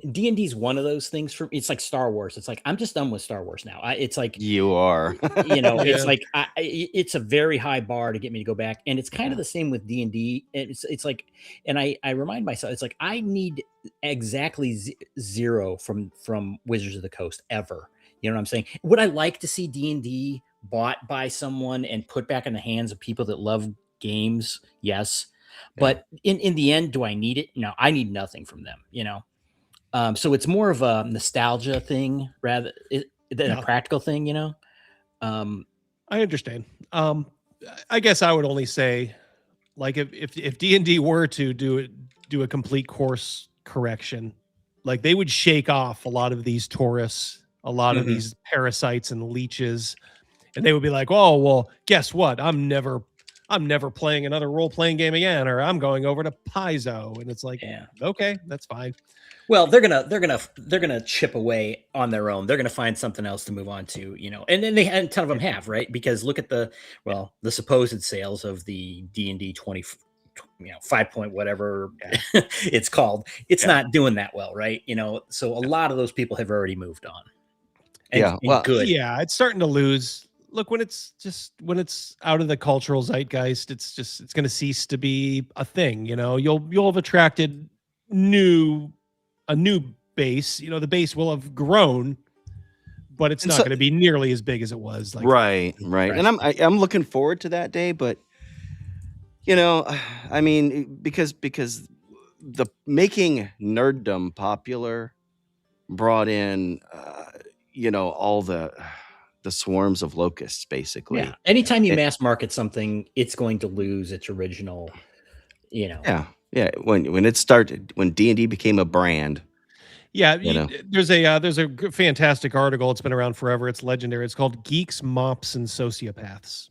D&D is one of those things for me. It's like Star Wars. It's like I'm just done with Star Wars now. It's like you are. It's like it's a very high bar to get me to go back, and it's kind of the same with D&D. It's like, and I remind myself, it's like I need exactly zero from Wizards of the Coast ever. You know what I'm saying? Would I like to see D&D bought by someone and put back in the hands of people that love games? Yes. But in the end, do I need it? No, I need nothing from them, so it's more of a nostalgia thing rather than a practical thing, I understand. I guess I would only say, like, if D&D were to do a complete course correction, like, they would shake off a lot of these Taurus, a lot of these parasites and leeches, and they would be like, oh, well, guess what? I'm never I'm never playing another role-playing game again, or I'm going over to Paizo. And it's like, Yeah. okay, that's fine. Well, they're gonna chip away on their own. They're gonna find something else to move on to, and then a ton of them have, right? Because look at the supposed sales of the D&D 20, 5 point whatever it's called. It's not doing that well, right? So a lot of those people have already moved on. And good. Yeah, it's starting to lose. Look, when it's out of the cultural zeitgeist, it's going to cease to be a thing. You'll have attracted a new base. The base will have grown, but it's not going to be nearly as big as it was. Right. And I'm looking forward to that day, but I mean, because the making nerddom popular brought in all the swarms of locusts, basically. Yeah. Anytime you mass market something, it's going to lose its original, Yeah. When it started, when D&D became a brand. Yeah, there's a fantastic article. It's been around forever. It's legendary. It's called Geeks, Mops, and Sociopaths.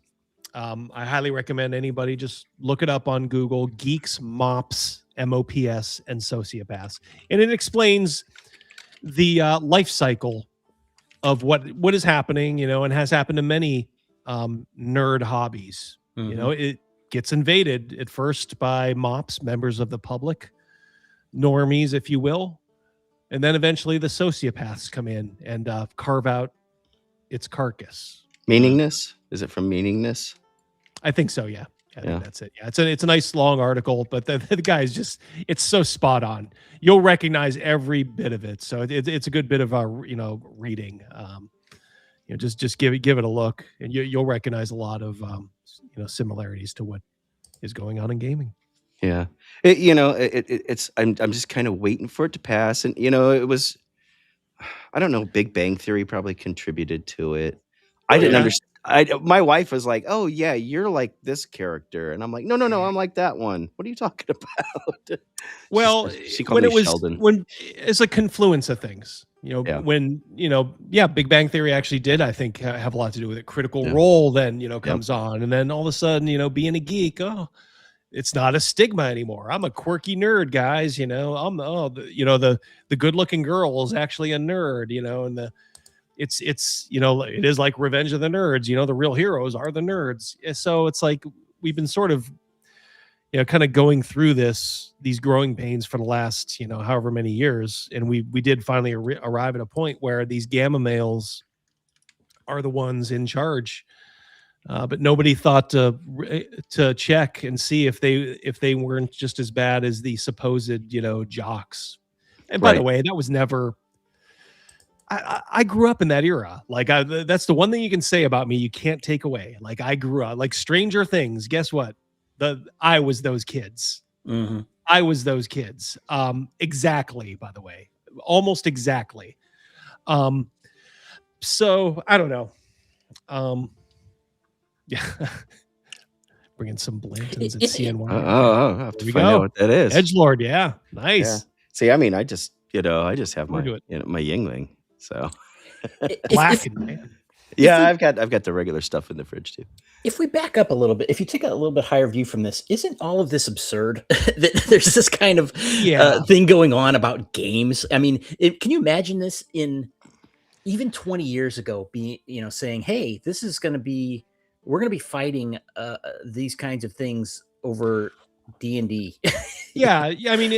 I highly recommend anybody just look it up on Google. Geeks, Mops, MOPS, and Sociopaths, and it explains the life cycle of what is happening, and has happened to many nerd hobbies. Mm-hmm. It gets invaded at first by mops, members of the public, normies, if you will, and then eventually the sociopaths come in and carve out its carcass. Meaningness? Is it from Meaningness? I think so. Yeah. I think that's it. Yeah, it's a nice long article, but the guy is it's so spot on. You'll recognize every bit of it. So it's a good bit of reading. Just give it a look, and you'll recognize a lot of similarities to what is going on in gaming. Yeah, I'm just kind of waiting for it to pass, and it was, I don't know, Big Bang Theory probably contributed to it. I didn't understand. My wife was like, "Oh yeah, you're like this character," and I'm like, "No, I'm like that one. What are you talking about?" Well, she called me Sheldon. When it's a confluence of things, when Big Bang Theory actually did, I think, have a lot to do with it. Critical Role then comes on, and then all of a sudden, being a geek, it's not a stigma anymore. I'm a quirky nerd, guys. I'm the good looking girl is actually a nerd. And it's it is like Revenge of the Nerds. The real heroes are the nerds. So it's like we've been sort of kind of going through these growing pains for the last however many years, and we did finally arrive at a point where these gamma males are the ones in charge. But nobody thought to check and see if they weren't just as bad as the supposed jocks. And by the way, that was never. I grew up in that era. Like that's the one thing you can say about me. You can't take away. Like I grew up like Stranger Things. Guess what? I was those kids. Mm-hmm. I was those kids. Exactly. By the way, almost exactly. So I don't know. Yeah. Bringing some Blantons and CNY. I'll have to find out what that is. Edgelord, yeah. Nice. Yeah. See, I mean, I just have my my Yingling. So black. I've got the regular stuff in the fridge too. If we back up a little bit, if you take a little bit higher view from this, isn't all of this absurd? That there's this kind of thing going on about games. I mean, can you imagine this in even 20 years ago, being saying, "Hey, this is going to be." We're going to be fighting these kinds of things over D&D. Yeah. I mean,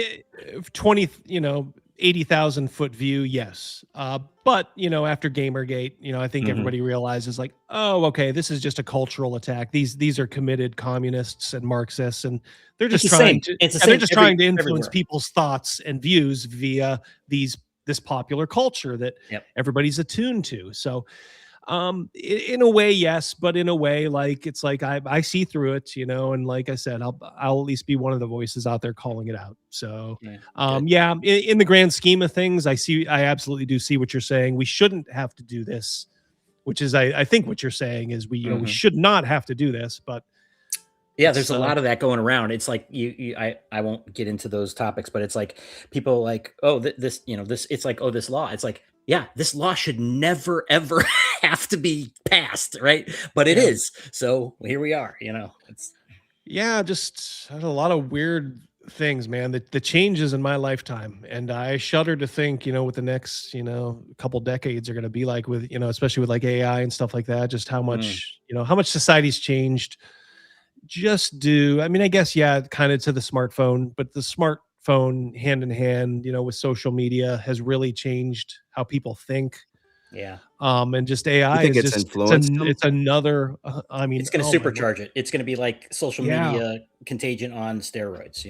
80,000 foot view. Yes. But after Gamergate, I think everybody realizes like, oh, okay, this is just a cultural attack. These are committed communists and Marxists, and they're just trying to influence people's thoughts and views via this popular culture that everybody's attuned to. So, in a way, yes, but in a way, like it's like I see through it, and like I said, I'll at least be one of the voices out there calling it out. So, in the grand scheme of things, I absolutely do see what you're saying. We shouldn't have to do this, which is I think what you're saying is we should not have to do this, but there's a lot of that going around. It's like I won't get into those topics, but it's like people like, oh, this it's like, oh, this law. It's like, yeah, this law should never, ever have to be passed, right? But it is. So here we are, Yeah, just a lot of weird things, man. The changes in my lifetime, and I shudder to think, what the next, couple decades are going to be like with, especially with like AI and stuff like that. Just Mm, how much society's changed. I mean, I guess, yeah, kind of to the smartphone, but the smartphone hand in hand, with social media has really changed how people think. yeah. And just You AI think is it's just influenced them? it's another. I mean, It's going to oh my word, supercharge it. It's going to be like social yeah. media contagion on steroids,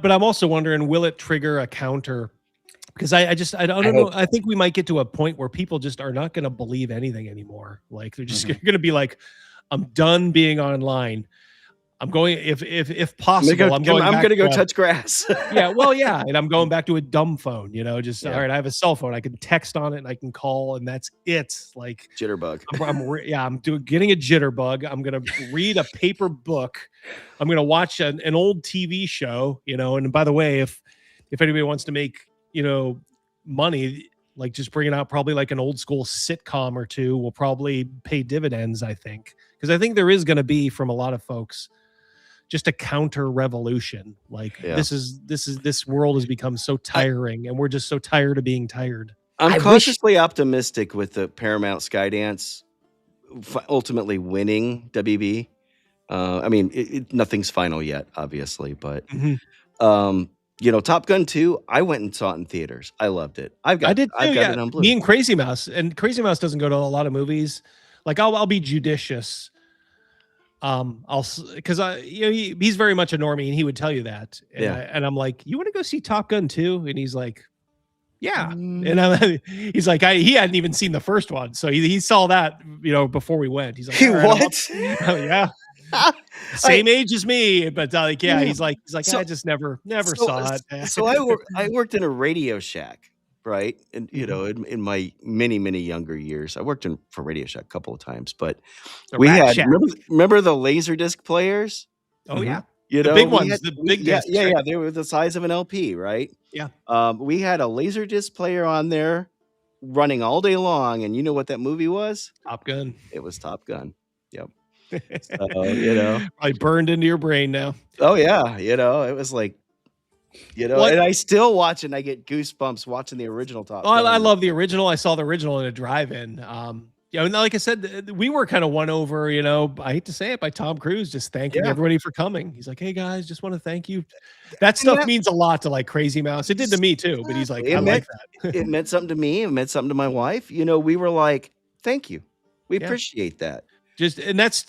But I'm also wondering, will it trigger a counter? Because I don't I know. hope I think we might get to a point where people just are not going to believe anything anymore. Like they're just so. going to be like, I'm done being online. I'm going if I'm gonna possible. I'm go. going I'm back gonna to go a touch grass. yeah. Well, yeah, and I'm going back to a dumb phone. Just all Yeah, right. I have a cell phone. I can text on it and I can call, and that's it. Like jitterbug. I'm getting a jitterbug. I'm gonna read a paper book. I'm gonna watch an old TV show. And by the way, if anybody wants to make money, like just bringing out probably like an old school sitcom or two will probably pay dividends. I think because I think there is going to be from a lot of folks just a counter revolution. Like Yeah. this world has become so tiring, and we're just so tired of being tired. I'm I wish cautiously optimistic with the Paramount Skydance ultimately winning WB. I mean, nothing's final yet, obviously, but Mhm. Top Gun 2, I went and saw it in theaters. I loved it. I did I've too. got Yeah, it on me Blu. and Crazy Mouse doesn't go to a lot of movies. Like I'll be judicious. Because he's very much a normie, and he would tell you that. And Yeah. I'm like, you want to go see Top Gun too? And he's like, yeah. Mm. And he's like, he hadn't even seen the first one, so he saw that before we went. He's like, He all right, what? oh, yeah, I same age as me, but like, yeah, yeah. he's like, So I just never so saw so I worked in a Radio Shack, right? And Mhm. in my many younger years, I worked for Radio Shack a couple of times, but The we Rat had Shack. remember the Laserdisc players? Oh yeah, the We big ones, had the big yeah, discs, right? they were the size of an LP, right? Yeah. We had a Laserdisc player on there running all day long, and you know what that movie was? Top Gun. It was Top Gun. Yep. So, Probably burned into your brain now. oh yeah, it was like, What? and I still watch it and I get goosebumps watching the original Top Oh, I Gun. love the original. I saw the original in a drive-in. And like I said, we were kind of won over. I hate to say it, by Tom Cruise just thanking Yeah. everybody for coming. He's like, "Hey guys, just want to thank you." That And stuff that means a lot to like Crazy Mouse. It did to me too. But he's like, exactly. "I like that." It meant something to me. It meant something to my wife. We were like, thank you. We Yeah, appreciate that. and that's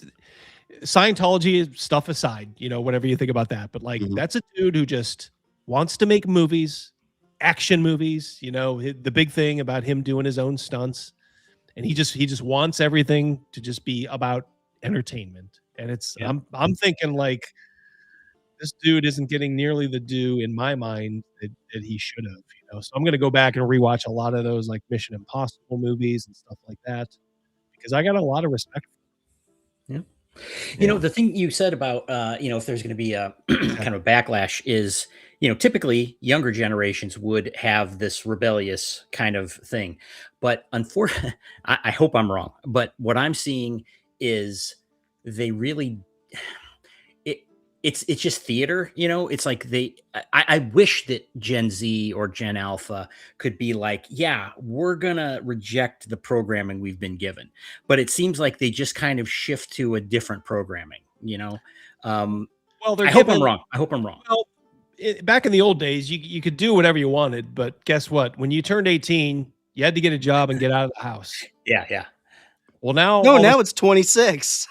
Scientology stuff aside. Whatever you think about that, but like Mhm. that's a dude who just wants to make movies, action movies. The big thing about him doing his own stunts. And he just wants everything to just be about entertainment. And Yeah. I'm thinking like this dude isn't getting nearly the due in my mind that he should have. So I'm gonna go back and rewatch a lot of those like Mission Impossible movies and stuff like that because I got a lot of respect Yeah. Yeah. The thing you said about, if there's going to be a for kind of backlash is, typically younger generations would have this rebellious kind of thing. But unfortunately, I hope I'm wrong. But what I'm seeing is they really, it, it's just theater, it's like I wish that Gen Z or Gen Alpha could be like, yeah, we're gonna reject the programming we've been given, but it seems like they just kind of shift to a different programming. well, they're I hope I'm given wrong. I hope I'm wrong. well back in the old days, you could do whatever you wanted, but guess what? When you turned 18, you had to get a job and get out of the house. Yeah, yeah. Well, now No, all of a now it's 26.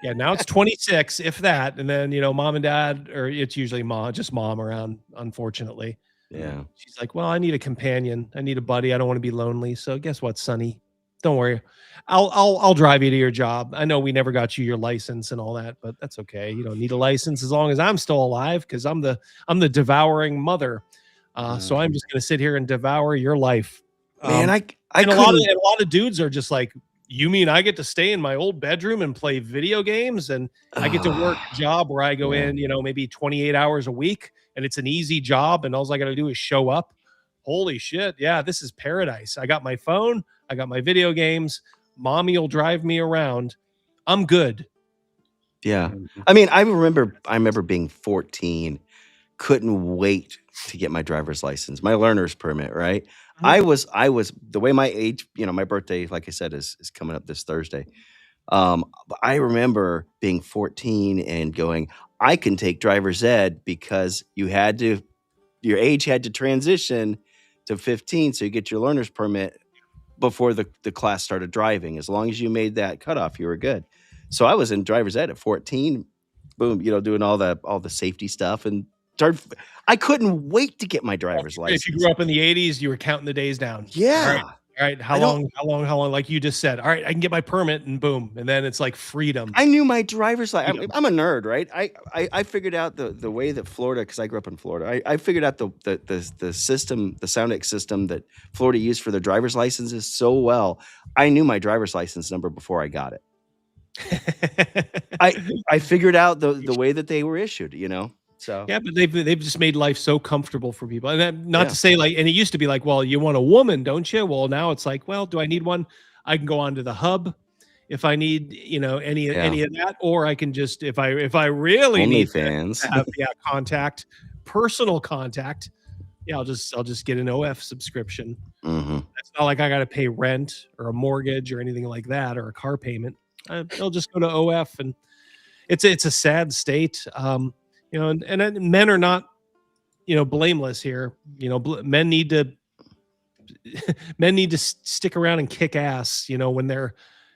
Yeah, now it's 26, if that, and then mom and dad, or it's usually just mom around, unfortunately. Yeah. She's like, "Well, I need a companion. I need a buddy. I don't want to be lonely. So guess what, Sonny? Don't worry. I'll drive you to your job. I know we never got you your license and all that, but that's okay. You don't need a license as long as I'm still alive because I'm the devouring mother. So I'm just gonna sit here and devour your life. Man, I And couldn't. a lot of dudes are just like, you mean I get to stay in my old bedroom and play video games and I get to work a job where I go Yeah. in, maybe 28 hours a week and it's an easy job and all I got to do is show up. Holy shit. Yeah, this is paradise. I got my phone, I got my video games. Mommy will drive me around. I'm good. Yeah. Mhm. I mean, I remember being 14, couldn't wait to get my driver's license, my learner's permit, right? Mhm. I was the way my age, my birthday, like I said, is coming up this Thursday. But I remember being 14 and going, I can take driver's ed because your age had to transition to 15, so you get your learner's permit before the class started driving. As long as you made that cutoff, you were good. So I was in driver's ed at 14, boom, doing all the safety stuff and I couldn't wait to get my driver's If you license. grew up in the 80s, you were counting the days down. All right. Yeah. All right. I don't How long? Like you just said, all right, I can get my permit and boom. And then it's like freedom. I knew my driver's license. Freedom. I'm a nerd, right? I figured out the way that Florida, because I grew up in Florida. I figured out the system, the Soundex system that Florida used for their driver's licenses so well. I knew my driver's license number before I got it. I figured out the way that they were issued, So Yeah, but they've just made life so comfortable for people. And that, not yeah, to say like, and it used to be like, well, you want a woman, don't you? Well, now it's like, well, do I need one? I can go onto the hub if I need, any yeah. of that, or I can just if I really need to OnlyFans. have contact, personal contact, yeah, I'll just get an OF subscription. Hmm. It's not like I got to pay rent or a mortgage or anything like that or a car payment. I'll just go to OF, and it's a sad state. And men are not, blameless here. Men need to stick around and kick ass, when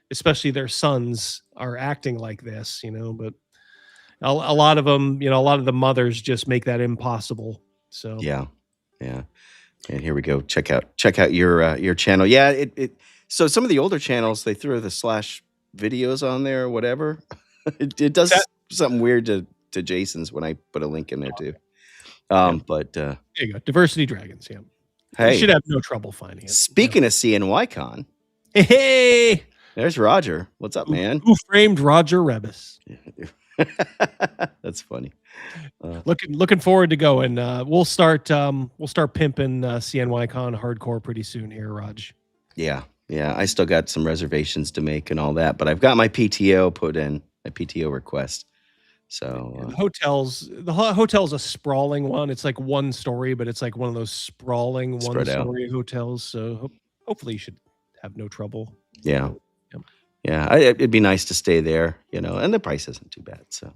especially their sons are acting like this, but a lot of them, a lot of the mothers just make that impossible. So Yeah, yeah. And here we go. Check out your channel. Yeah, so some of the older channels, they throw the slash videos on there or whatever. It does something weird to Jason's when I put a link in there too. But there you go. Diversity Dragons. Yeah. hey, You should have no trouble finding it. speaking of CNYCon, Hey, there's Roger. What's up, man? who framed Roger Rebus? That's funny. Looking forward to going. We'll start pimping CNYCon hardcore pretty soon here, Raj. Yeah. I still got some reservations to make and all that, but I've got my PTO put in, my PTO request. So The hotel's a sprawling one. It's like one story, but it's like one of those sprawling Spread out. one-story hotels. So hopefully you should have no trouble. Yeah. Yep. Yeah, it'd be nice to stay there, and the price isn't too bad. So,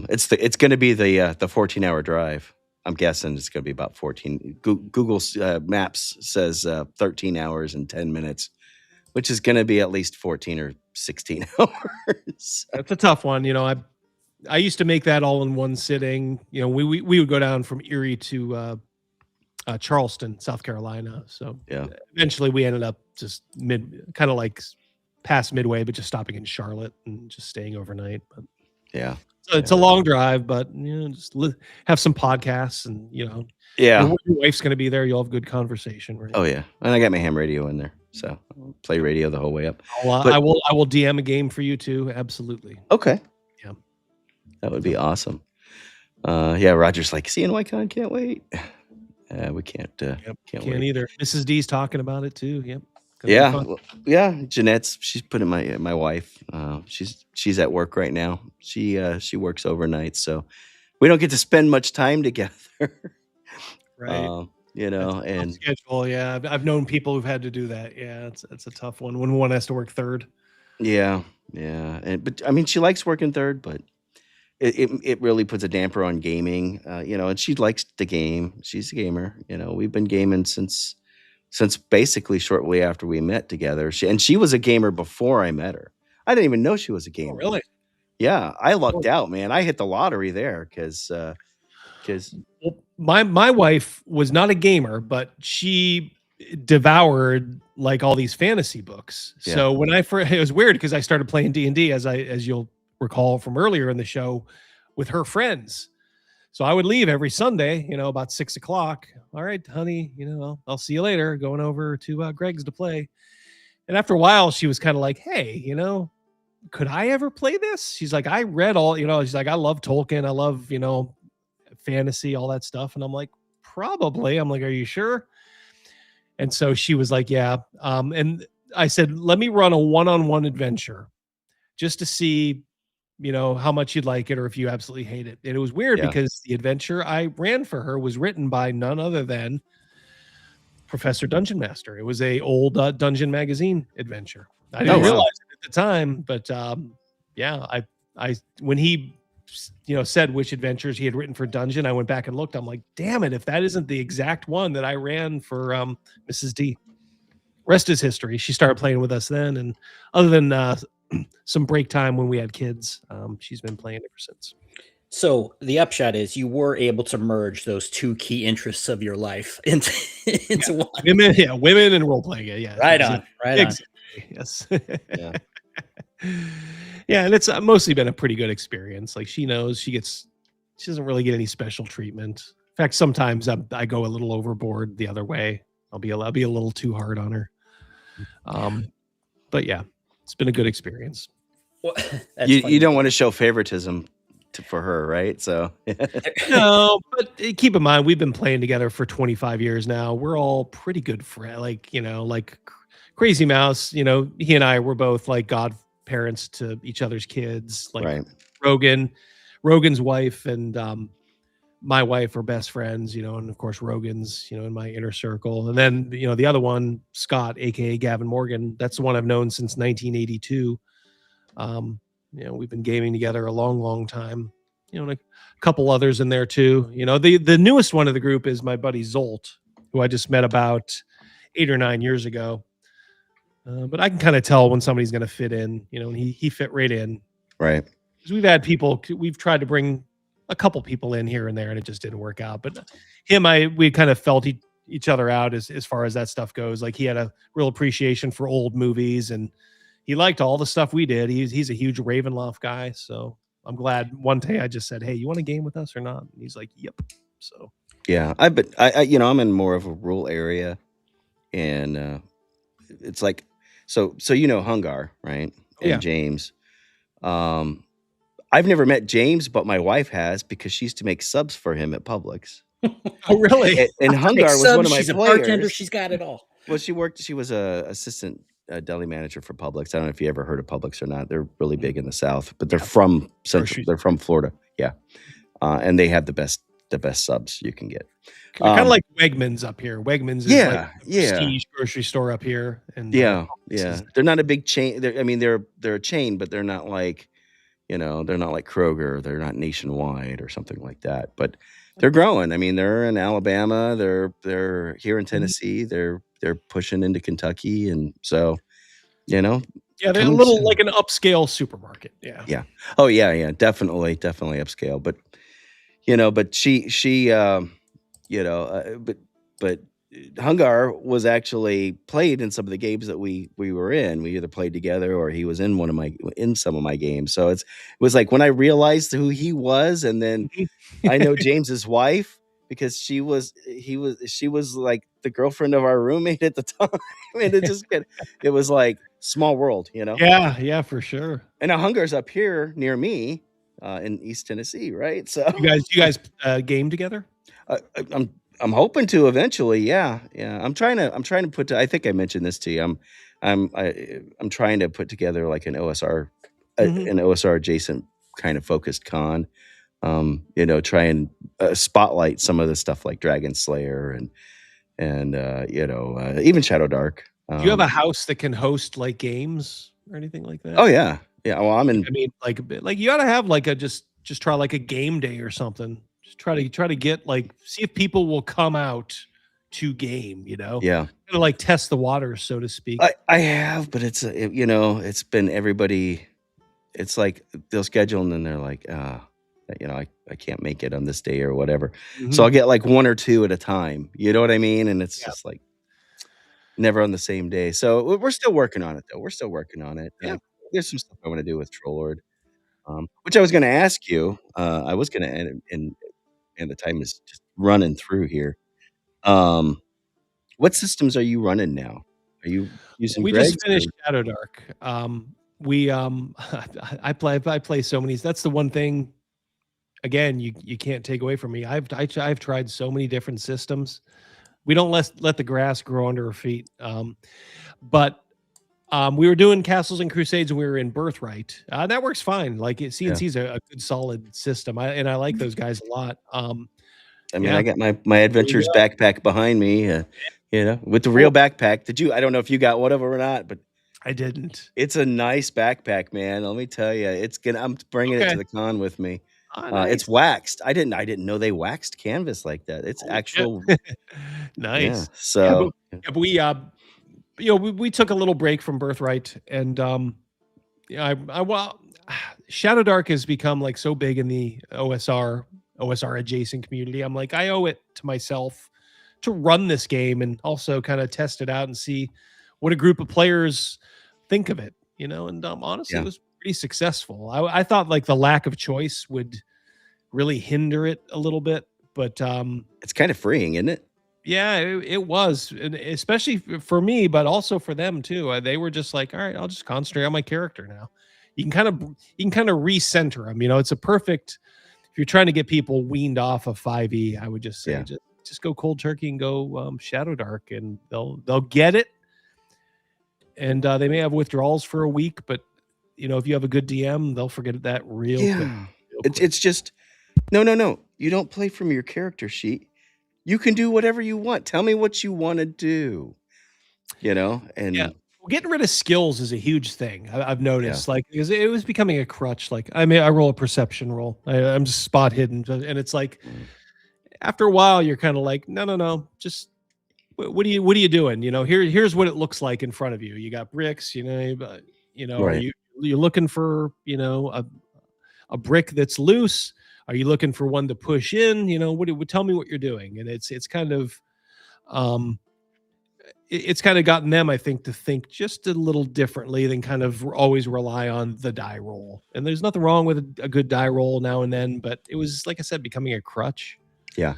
it's going to be the 14-hour drive. I'm guessing it's going to be about 14. Google Maps says 13 hours and 10 minutes, which is going to be at least 14 or 16 hours. That's a tough one. I used to make that all in one sitting. We would go down from Erie to Charleston, South Carolina. So Yeah. Eventually we ended up just kind of like past Midway, but just stopping in Charlotte and just staying overnight. But Yeah. so it's a long drive, but just have some podcasts and Yeah. your wife's going to be there. You'll have good conversation. Right? Oh yeah, and I got my ham radio in there, so I'll play radio the whole way up. I will DM a game for you too. Absolutely. Okay. Yeah. That would be awesome. Yeah, Roger's like, CNYCon, can't wait. We can't. Can't wait either. Mrs. D's talking about it too. Yep. Yeah. Jeanette's. She's putting my wife. She's at work right now. She works overnight, so we don't get to spend much time together. Right. And schedule. Yeah, I've known people who've had to do that. Yeah, it's a tough one when one has to work third. Yeah. But I mean, she likes working third, but it really puts a damper on gaming. And she likes the game. She's a gamer. We've been gaming since basically shortly after we met together. She was a gamer before I met her. I didn't even know she was a gamer. Oh, really? Yeah, I lucked out, man. I hit the lottery there because my wife was not a gamer, but she devoured like all these fantasy books. Yeah. So when it was weird because I started playing D&D as you'll recall from earlier in the show with her friends. So I would leave every Sunday, about 6:00. All right, honey, I'll see you later. Going over to Greg's to play. And after a while, she was kind of like, hey, could I ever play this? She's like, I read all, she's like, I love Tolkien. I love, fantasy, all that stuff. And I'm like, probably. I'm like, are you sure? And so she was like, yeah. And I said, let me run a one-on-one adventure just to see, how much you'd like it or if you absolutely hate it. And it was weird Yeah. because the adventure I ran for her was written by none other than Professor Dungeon Master. It was a old Dungeon magazine adventure. I didn't wow. realize it at the time, but yeah, I when he said which adventures he had written for Dungeon, I went back and looked. I'm like, damn it, if that isn't the exact one that I ran for Mrs. D. Rest is history. She started playing with us then, and other than some break time when we had kids, she's been playing ever since. So the upshot is you were able to merge those two key interests of your life into one. Women and role playing. Yeah, right on. Yes. Yeah. Yeah, and it's mostly been a pretty good experience. Like she knows she doesn't really get any special treatment. In fact, sometimes I go a little overboard the other way. I'll be a little too hard on her. But yeah, it's been a good experience. Well, you don't want to show favoritism for her, right? So no, but keep in mind we've been playing together for 25 years now. We're all pretty good friends. Like Crazy Mouse, he and I were both like godparents to each other's kids. Like right. Rogan's wife and my wife are best friends, and of course Rogan's, in my inner circle. And then, the other one, Scott, aka Gavin Morgan, that's the one I've known since 1982. We've been gaming together a long, long time. And a couple others in there too. The newest one of the group is my buddy Zolt, who I just met about 8 or 9 years ago. But I can kind of tell when somebody's going to fit in, and he fit right in. Right. Because we've tried to bring a couple people in here and there, and it just didn't work out. But we kind of felt each other out as far as that stuff goes. Like he had a real appreciation for old movies, and he liked all the stuff we did. He's a huge Ravenloft guy, so I'm glad. One day I just said, "Hey, you want to game with us or not?" And he's like, "Yep." So yeah, I'm in more of a rural area, and it's like so Hungar, right? And yeah. James. I've never met James, but my wife has because she used to make subs for him at Publix. Oh, really? And Hungar was one of my she's players. A bartender. She's got it all. Well, she was a assistant deli manager for Publix. I don't know if you ever heard of Publix or not. They're really big in the South, but they're from Central. They're from Florida. Yeah, and they have the best subs you can get. Kind of like Wegmans up here. Wegmans is like a prestige grocery store up here. And yeah. They're not a big chain. They're a chain, but they're not like, they're not like Kroger. They're not nationwide or something like that. But they're growing. I mean, they're in Alabama. They're here in Tennessee. They're pushing into Kentucky, and so, yeah, they're a little like an upscale supermarket. Yeah. Yeah. Oh yeah. Definitely upscale. But but she but Hungar was actually played in some of the games that we were in. We either played together or he was in some of my games. So it was like when I realized who he was, and then I know James's wife because she was like the girlfriend of our roommate at the time. And it was like small world, Yeah, for sure. And now Hungar's up here near me in East Tennessee, right? So you guys game together? I'm hoping to eventually. Yeah. I'm trying to put. I think I mentioned this to you. I'm trying to put together like an OSR, an OSR adjacent kind of focused con. Try and spotlight some of the stuff like Dragon Slayer and even Shadow Dark. Do you have a house that can host like games or anything like that? Oh yeah. Well, I mean, like you ought to have like just try like a game day or something. Just try to get see if people will come out to game. Yeah. Kind of like test the waters, so to speak. I have, but it's been everybody. It's like they'll schedule and then they're like, I can't make it on this day or whatever. So I'll get like one or two at a time. You know what I mean? And it's just like never on the same day. So we're still working on it, though. We're still working on it. Yeah. There's some stuff I want to do with Troll Lord, which I was going to ask you. I was going to end, and the time is just running through here. What systems are you running now? Are you using? We just finished Shadow Dark. I play so many. That's the one thing. Again, you can't take away from me. I've tried so many different systems. We don't let the grass grow under our feet. But We were doing Castles and Crusades, and we were in Birthright. That works fine. Like CNC's a good solid system. I like those guys a lot. I mean, I got my adventures backpack behind me, with the real backpack. I don't know if you got one of them or not, but I didn't. it's a nice backpack, man. Let me tell you, I'm bringing it to the con with me. Nice. It's waxed. I didn't know they waxed canvas like that. It's actual. Nice. Yeah, so but we took a little break from Birthright, and Shadow Dark has become like so big in the OSR adjacent community. I'm like, I owe it to myself to run this game and also kind of test it out and see what a group of players think of it, and honestly, it was pretty successful. I thought like the lack of choice would really hinder it a little bit, but it's kind of freeing, isn't it? Yeah, it was, and especially for me, but also for them too. They were just like, all right, I'll just concentrate on my character now. You can kind of recenter them. It's a perfect, if you're trying to get people weaned off of 5e, I would just say just go cold turkey and go Shadow Dark, and they'll get it. And they may have withdrawals for a week, but if you have a good DM, they'll forget that real quick. It's just no. You don't play from your character sheet. You can do whatever you want. Tell me what you want to do, and getting rid of skills is a huge thing. I've noticed, like, because it was becoming a crutch. Like, I roll a perception roll. I'm just spot hidden, and it's like, after a while, you're kind of like, no, just what are you doing? Here's what it looks like in front of you. You got bricks. Right. Are you're looking for a brick that's loose? Are you looking for one to push in? Tell me what you're doing. And it's kind of, it's kind of gotten them, I think, to think just a little differently than kind of always rely on the die roll. And there's nothing wrong with a good die roll now and then, but it was, like I said, becoming a crutch. Yeah.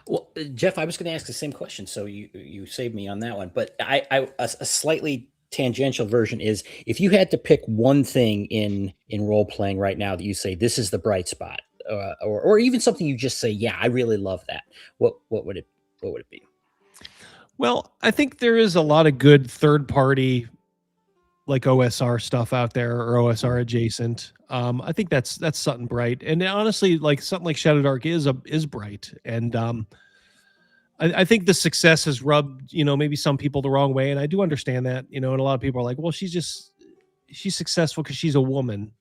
Well, Jeff, I was going to ask the same question, so you saved me on that one. But a slightly tangential version is, if you had to pick one thing in role playing right now that you say this is the bright spot, or even something you just say, yeah, I really love that, what would it be? Well, I think there is a lot of good third party like OSR stuff out there, or OSR adjacent. I think that's something bright, and honestly, like something like Shadow Dark is bright, and I think the success has rubbed, maybe some people the wrong way. And I do understand that, and a lot of people are like, well, she's successful because she's a woman.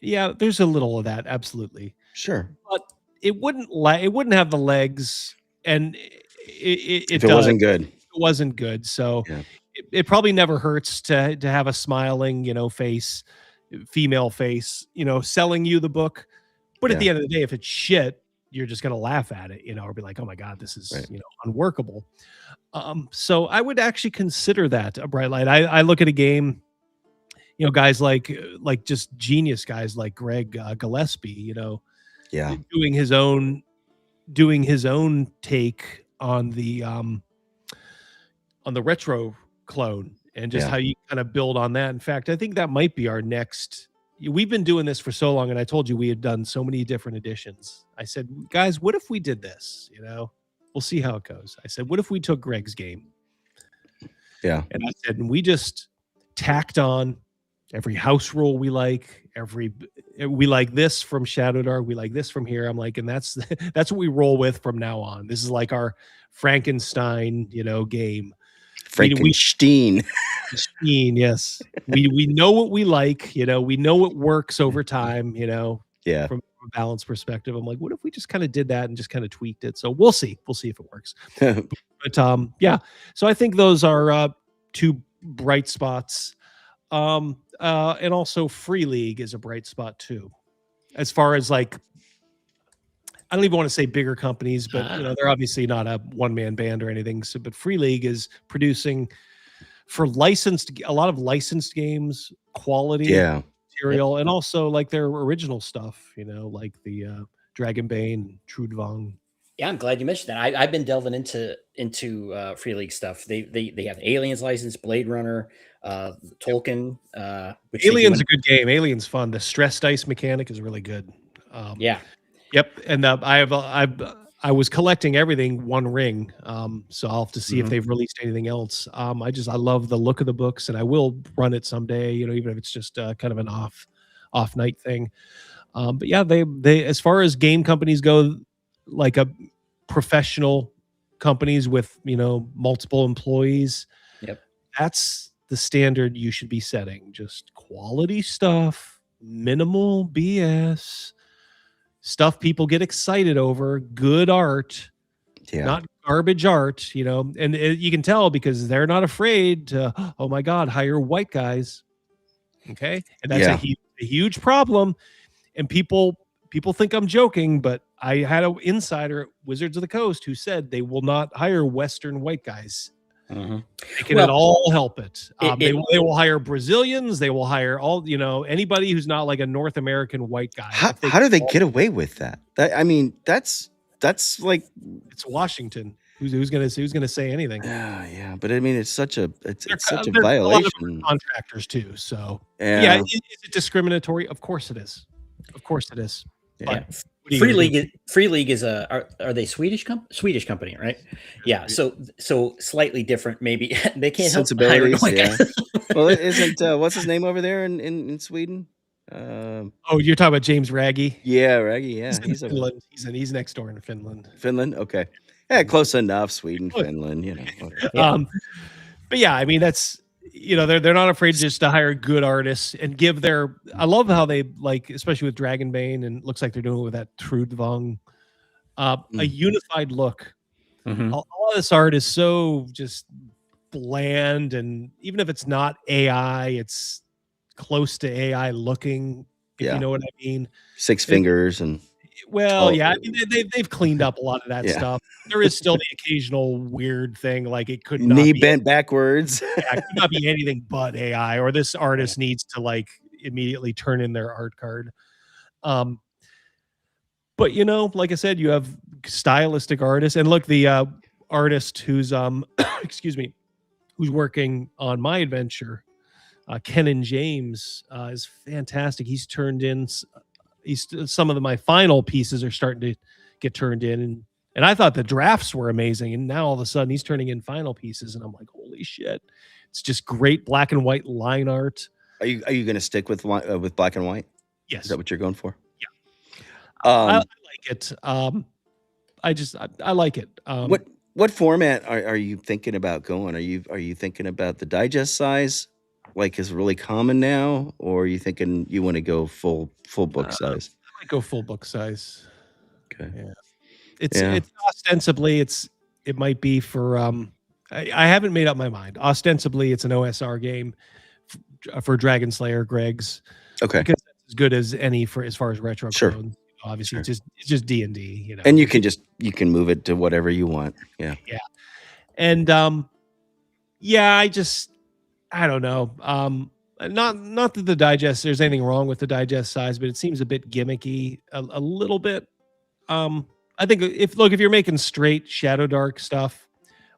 Yeah, there's a little of that. Absolutely. Sure. But it wouldn't have the legs, and it wasn't good. It wasn't good. So it probably never hurts to have a smiling, female face, selling you the book. But at the end of the day, if it's shit, you're just going to laugh at it, or be like, oh my God, this is, unworkable. So I would actually consider that a bright light. I look at a game, guys like just genius guys like Greg Gillespie, doing his own take on the retro clone, and just how you kind of build on that. In fact, I think that might be our next. We've been doing this for so long, and I told you we had done so many different editions. I said, guys, what if we did this? We'll see how it goes. I said, what if we took Greg's game? Yeah. And I said, and we just tacked on every house rule we like, we like this from Shadow Dark, we like this from here. I'm like, and that's what we roll with from now on. This is like our Frankenstein, game. Frankenstein. Yes. We know what we like, we know what works over time, from a balance perspective. I'm like, what if we just kind of did that and just kind of tweaked it? So we'll see if it works. but yeah. So I think those are two bright spots. And also Free League is a bright spot too. As far as like, I don't even want to say bigger companies, but they're obviously not a one-man band or anything. So, but Free League is producing for a lot of licensed games, quality material, and also like their original stuff. Like the Dragonbane, Trudvang. Yeah, I'm glad you mentioned that. I've been delving into Free League stuff. They have Aliens license, Blade Runner, Tolkien. Alien's a good game. Alien's fun. The stress dice mechanic is really good. Yeah. Yep, and I I was collecting everything One Ring, so I'll have to see if Mhm. they've released anything else. I love the look of the books, and I will run it someday. Even if it's just kind of an off night thing. But yeah, they as far as game companies go, like a professional companies with multiple employees, Yep. that's the standard you should be setting. Just quality stuff, minimal BS, stuff people get excited over, good art, Yeah. not garbage art, and you can tell because they're not afraid to, oh my God, hire white guys. Okay. And that's Yeah. a huge problem. And people think I'm joking, but I had an insider at Wizards of the Coast who said they will not hire Western white guys. Mhm. They can Well, at all help it. it- They it- will hire Brazilians. They will hire all anybody who's not like a North American white guy. How do they get away with that? I mean, that's like It's Washington. Who's gonna say anything? yeah, but I mean, it's such a There's a lot of violation. contractors too. So Yeah. is it discriminatory? Of course it is. Of course it is. Yeah. But what are you Free gonna do? League is are they Swedish company, right? Yeah. So slightly different, maybe. They can't help hiring Sensibilities, white yeah. guys. Well, it isn't what's his name over there in Sweden? Oh, you're talking about James Raggy? Yeah, Raggy. Yeah, He's in Finland. He's next door in Finland. Finland. Okay, yeah, close enough. Sweden, Finland. Whatever. Yeah. But yeah, I mean that's they're not afraid just to hire good artists and give their. I love how they like, especially with Dragonbane, and it looks like they're doing it with that Trudvang, a unified look. Mhm. A lot of this art is so just bland, and even if it's not AI, it's close to AI looking. If Yeah. you know what I mean. Six fingers and Well, yeah, I mean, they've cleaned up a lot of that Yeah. stuff. There is still the occasional weird thing, like it could not knee be bent backwards. yeah, it could not be anything but AI, or this artist needs to like immediately turn in their art card. But like I said, you have stylistic artists, and look, the artist who's excuse me, who's working on my adventure, Ken and James, is fantastic. He's turned in some of my final pieces are starting to get turned in, and I thought the drafts were amazing, and now all of a sudden he's turning in final pieces, and I'm like, holy shit! It's just great black and white line art. Are you going to stick with black and white? Yes, Is that what you're going for? Yeah. I like it. I like it. What format are you thinking about going? Are you thinking about the digest size, like is really common now, or are you thinking you want to go full book size? I might go full book size. Okay. Yeah. It's ostensibly it might be for I haven't made up my mind. Ostensibly it's an OSR game for Dragon Slayer Greg's. Okay. Because that's as good as any for as far as retro Sure. clones. Obviously Sure. it's just D&D, And you can move it to whatever you want. Yeah. Yeah. And yeah, I don't know. Not that the digest there's anything wrong with the digest size, but it seems a bit gimmicky, a little bit. I think if you're making straight Shadow Dark stuff,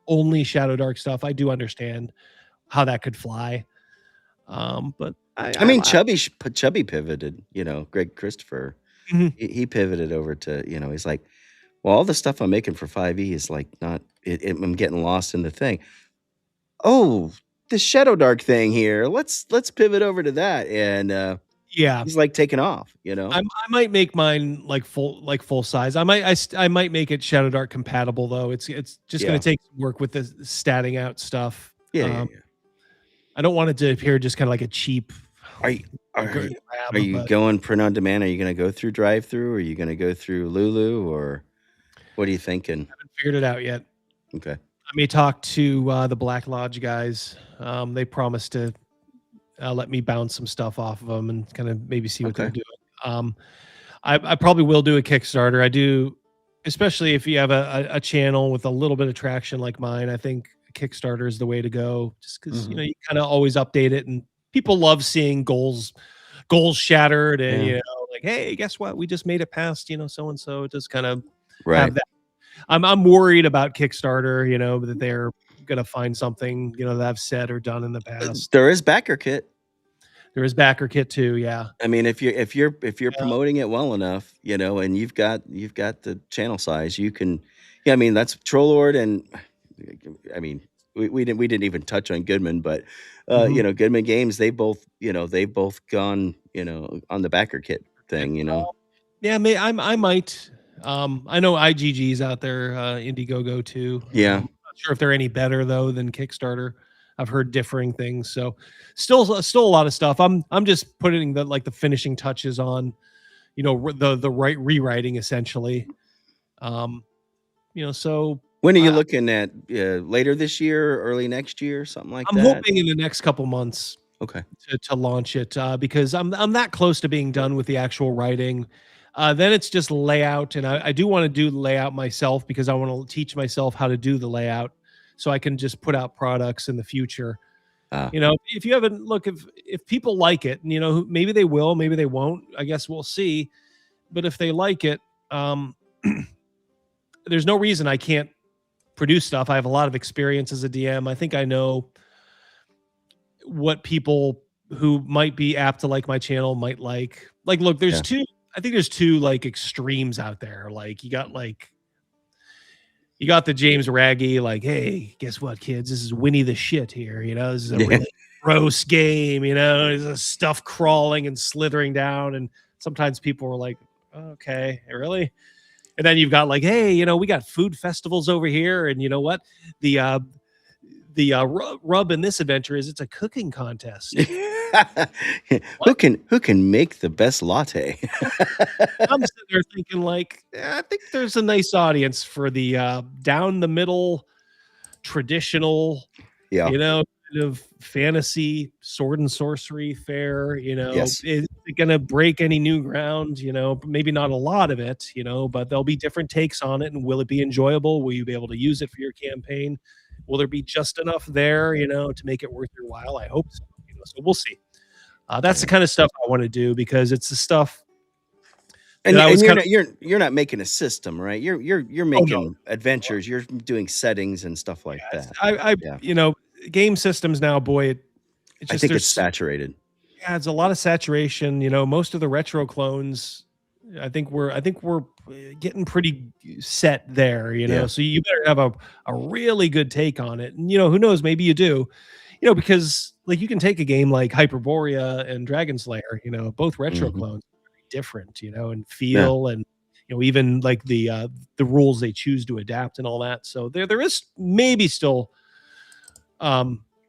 only Shadow Dark stuff, I do understand how that could fly. But I mean, Chubby pivoted. Greg Christopher, Mhm. he pivoted over to he's like, well, all the stuff I'm making for 5e is like not. I'm getting lost in the thing. Oh, the Shadow Dark thing here. Let's pivot over to that, and yeah, he's like taking off. I might make mine like full size. I might make it Shadow Dark compatible though. It's just going to take some work with the statting out stuff. Yeah. I don't want it to appear just kind of like a cheap. Are you going print on demand? Are you going to go through drive through? Or are you going to go through Lulu? Or what are you thinking? I haven't figured it out yet. Okay. I may talk to the Black Lodge guys. They promised to let me bounce some stuff off of them and kind of maybe see what they're doing. I probably will do a Kickstarter. I do, especially if you have a channel with a little bit of traction like mine. I think Kickstarter is the way to go, just because you kind of always update it, and people love seeing goals shattered, and like, hey, guess what? We just made it past so and so. It just kind of have that. I'm worried about Kickstarter, that they're gonna find something that I've said or done in the past. There is backer kit. There is backer kit too. Yeah. I mean, if you're Yeah. promoting it well enough, and you've got the channel size, you can. Yeah, I mean that's Trollord, and I mean we didn't even touch on Goodman, but Mhm. Goodman Games, they've both gone on the backer kit thing. Yeah, I might. I know IGG's out there, Indiegogo too. Yeah, Not sure if they're any better though than Kickstarter. I've heard differing things. So still a lot of stuff. I'm just putting the finishing touches on, the right rewriting essentially. So when are you I, looking at later this year, early next year, something like I'm that? hoping in the next couple months Okay. to launch it, because I'm that close to being done with the actual writing. Then it's just layout, and I do want to do layout myself because I want to teach myself how to do the layout so I can just put out products in the future. Uh, If you haven't look if people like it, maybe they will, maybe they won't. I guess we'll see. But if they like it, there's no reason I can't produce stuff. I have a lot of experience as a DM. I think I know what people who might be apt to like my channel might like. Like, look, yeah. I think there's two like extremes out there. Like you got the James Raggy, like, hey, guess what, kids? This is Winnie the Shit here. This is a really gross game. There's a stuff crawling and slithering down. And sometimes people are like, okay, really? And then you've got like, hey, we got food festivals over here. And you know what? The rub in this adventure is it's a cooking contest. Who can make the best latte? I'm sitting there thinking, like, I think there's a nice audience for the down the middle, traditional, Yeah. Kind of fantasy sword and sorcery fare. Yes. Is it going to break any new ground? Maybe not a lot of it. But there'll be different takes on it. And will it be enjoyable? Will you be able to use it for your campaign? Will there be just enough there, to make it worth your while? I hope so. So we'll see. That's the kind of stuff I want to do because it's the stuff. And you're not making a system, right? You're making adventures. You're doing settings and stuff like that. Game systems now, boy, I think it's saturated. Yeah, it's a lot of saturation. Most of the retro clones, I think we're getting pretty set there. So you better have a really good take on it. And who knows? Maybe you do. Because like you can take a game like Hyperborea and Dragon Slayer. Both retro clones are very different. And feel and even like the rules they choose to adapt and all that. So there is maybe still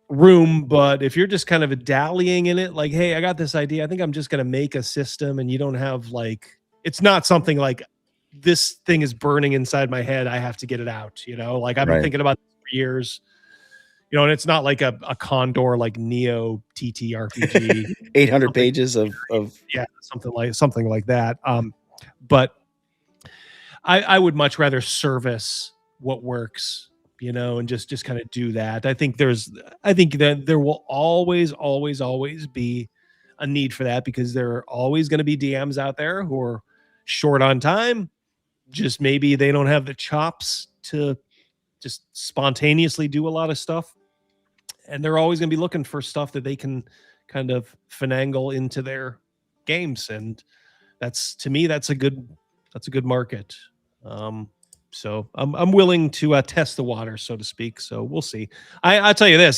room, but if you're just kind of dallying in it, like, hey, I got this idea, I think I'm just going to make a system, and you don't have like, it's not something like this thing is burning inside my head, I have to get it out, like I've been thinking about this for years, and it's not like a Condor like Neo TTRPG 800 pages of yeah, something like that. But I would much rather service what works, and just kind of do that. I think that there will always be a need for that because there are always going to be DMs out there who are short on time. Just maybe they don't have the chops to just spontaneously do a lot of stuff. And they're always going to be looking for stuff that they can kind of finagle into their games. And to me, that's a good market. So I'm willing to test the water, so to speak. So we'll see. I'll tell you this,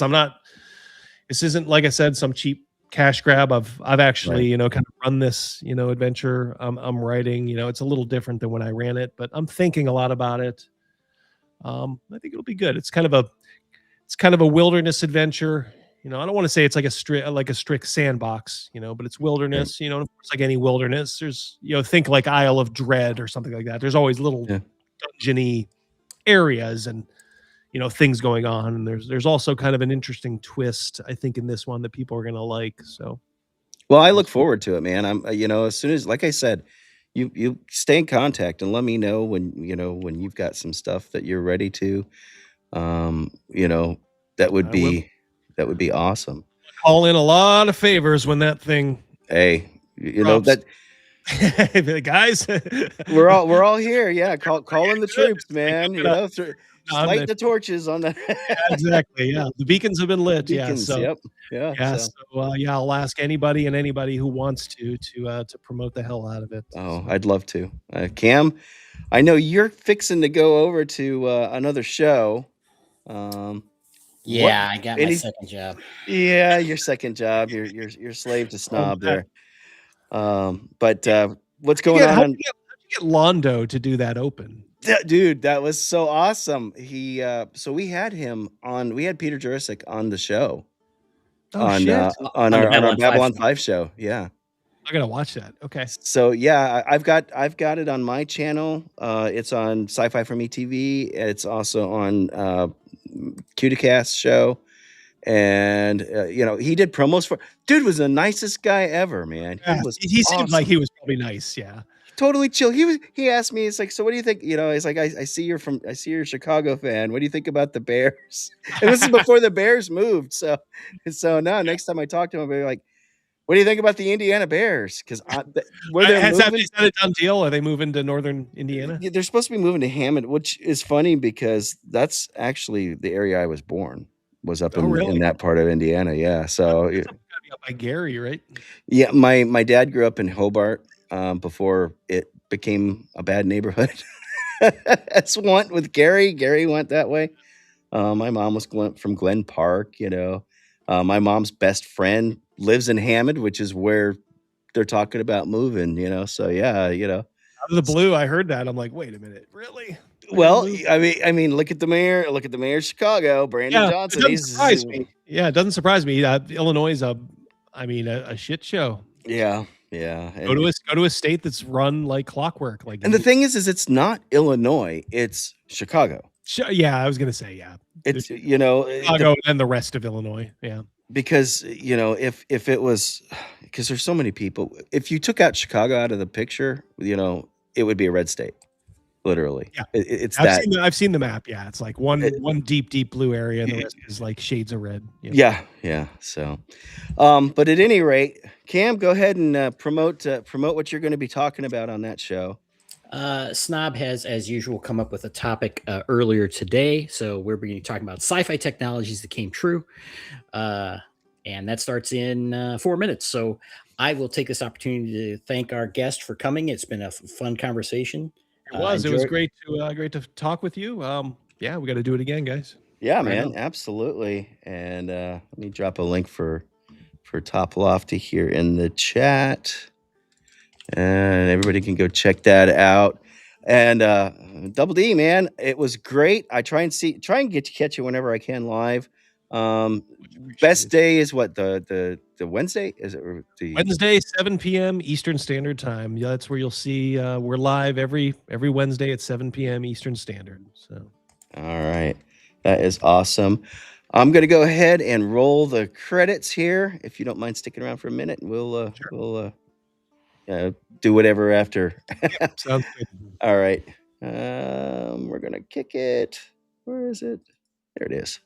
this isn't, like I said, some cheap cash grab. I've actually, kind of run this, adventure I'm writing, it's a little different than when I ran it, but I'm thinking a lot about it. I think it'll be good. It's kind of a wilderness adventure. I don't want to say it's like a strict sandbox, but it's wilderness, of course, like any wilderness, there's, think like Isle of Dread or something like that. There's always little dungeony areas and, things going on. And there's also kind of an interesting twist, I think, in this one that people are going to like. So, well, I look forward to it, man. I'm, as soon as, like I said, you stay in contact and let me know when you've got some stuff that you're ready to, that would be awesome. Call in a lot of favors when that thing. Hey, that. Guys, we're all here. Yeah, call in the troops, man. light the torches on the exactly. Yeah, the beacons have been lit. Yeah, beacons. so Yep. Yeah. yeah, So. so yeah, I'll ask anybody and anybody who wants to promote the hell out of it. Oh, So. I'd love to. Cam, I know you're fixing to go over to another show. What? Yeah, I got my Any? second job. Yeah, your second job. You're slave to Oh, snob man. there. But what's going on? How'd you get Londo to do that open? Dude, that was so awesome. He so we had him on. We had Peter Jurasik on the show Oh shit! on On the our Babylon 5 Babylon show. 5 show. Yeah. I gotta watch that. Okay. So yeah, I've got it on my channel. It's on Sci-Fi for Me TV. It's also on Cuticast show, and he did promos for. Dude was the nicest guy ever, man. Yeah, He was. he seemed Awesome. like he was probably nice. Yeah. Totally chill. He asked me, it's like, so what do you think? He's like, I see you're a Chicago fan. What do you think about the Bears? And this is before the Bears moved. So now next time I talk to him, I'll be like, what do you think about the Indiana Bears? Because where they're moving, Is that a done deal? Are they moving to northern Indiana? they're supposed to be moving to Hammond, which is funny because that's actually the area I was born. Was up in that part of Indiana. Yeah. So That's gotta be up by Gary, right? yeah, my dad grew up in Hobart before it became a bad neighborhood. As went with Gary. Gary went that way. My mom was from Glen Park. My mom's best friend lives in Hammond, which is where they're talking about moving. So yeah, Out of the blue, I heard that. I'm like, wait a minute, really? Well, I mean, look at the mayor. Look at the mayor of Chicago, Brandon Johnson. It doesn't surprise me. Yeah, it doesn't surprise me. Illinois is a shit show. Yeah, yeah. Go to a state that's run like clockwork. And the thing is it's not Illinois. It's Chicago. Yeah, I was gonna say It's Chicago and the rest of Illinois. Yeah, because if it was, because there's so many people. If you took out Chicago out of the picture, it would be a red state. Literally, yeah. It's I've seen the map. Yeah, it's like one deep blue area, and the rest is like shades of red. Yeah. So, but at any rate, Cam, go ahead and promote what you're going to be talking about on that show. Snob has, as usual, come up with a topic earlier today. So we're going to be talking about sci-fi technologies that came true. And that starts in 4 minutes. So I will take this opportunity to thank our guest for coming. It's been a fun conversation. It was great to talk with you. Yeah, we got to do it again, guys. Yeah, man, absolutely. And let me drop a link for Top Lofty here in the chat, and everybody can go check that out. And Double D, man, it was great. I try and get to catch you whenever I can live. Best day is what, the Wednesday? Is it the Wednesday, 7 p.m. Eastern Standard Time? Yeah, that's where you'll see we're live every Wednesday at 7 p.m. Eastern Standard. So, all right, that is awesome. I'm gonna go ahead and roll the credits here, if you don't mind sticking around for a minute, and we'll do whatever after. Sounds good. All right, we're gonna kick it. Where is it? There it is.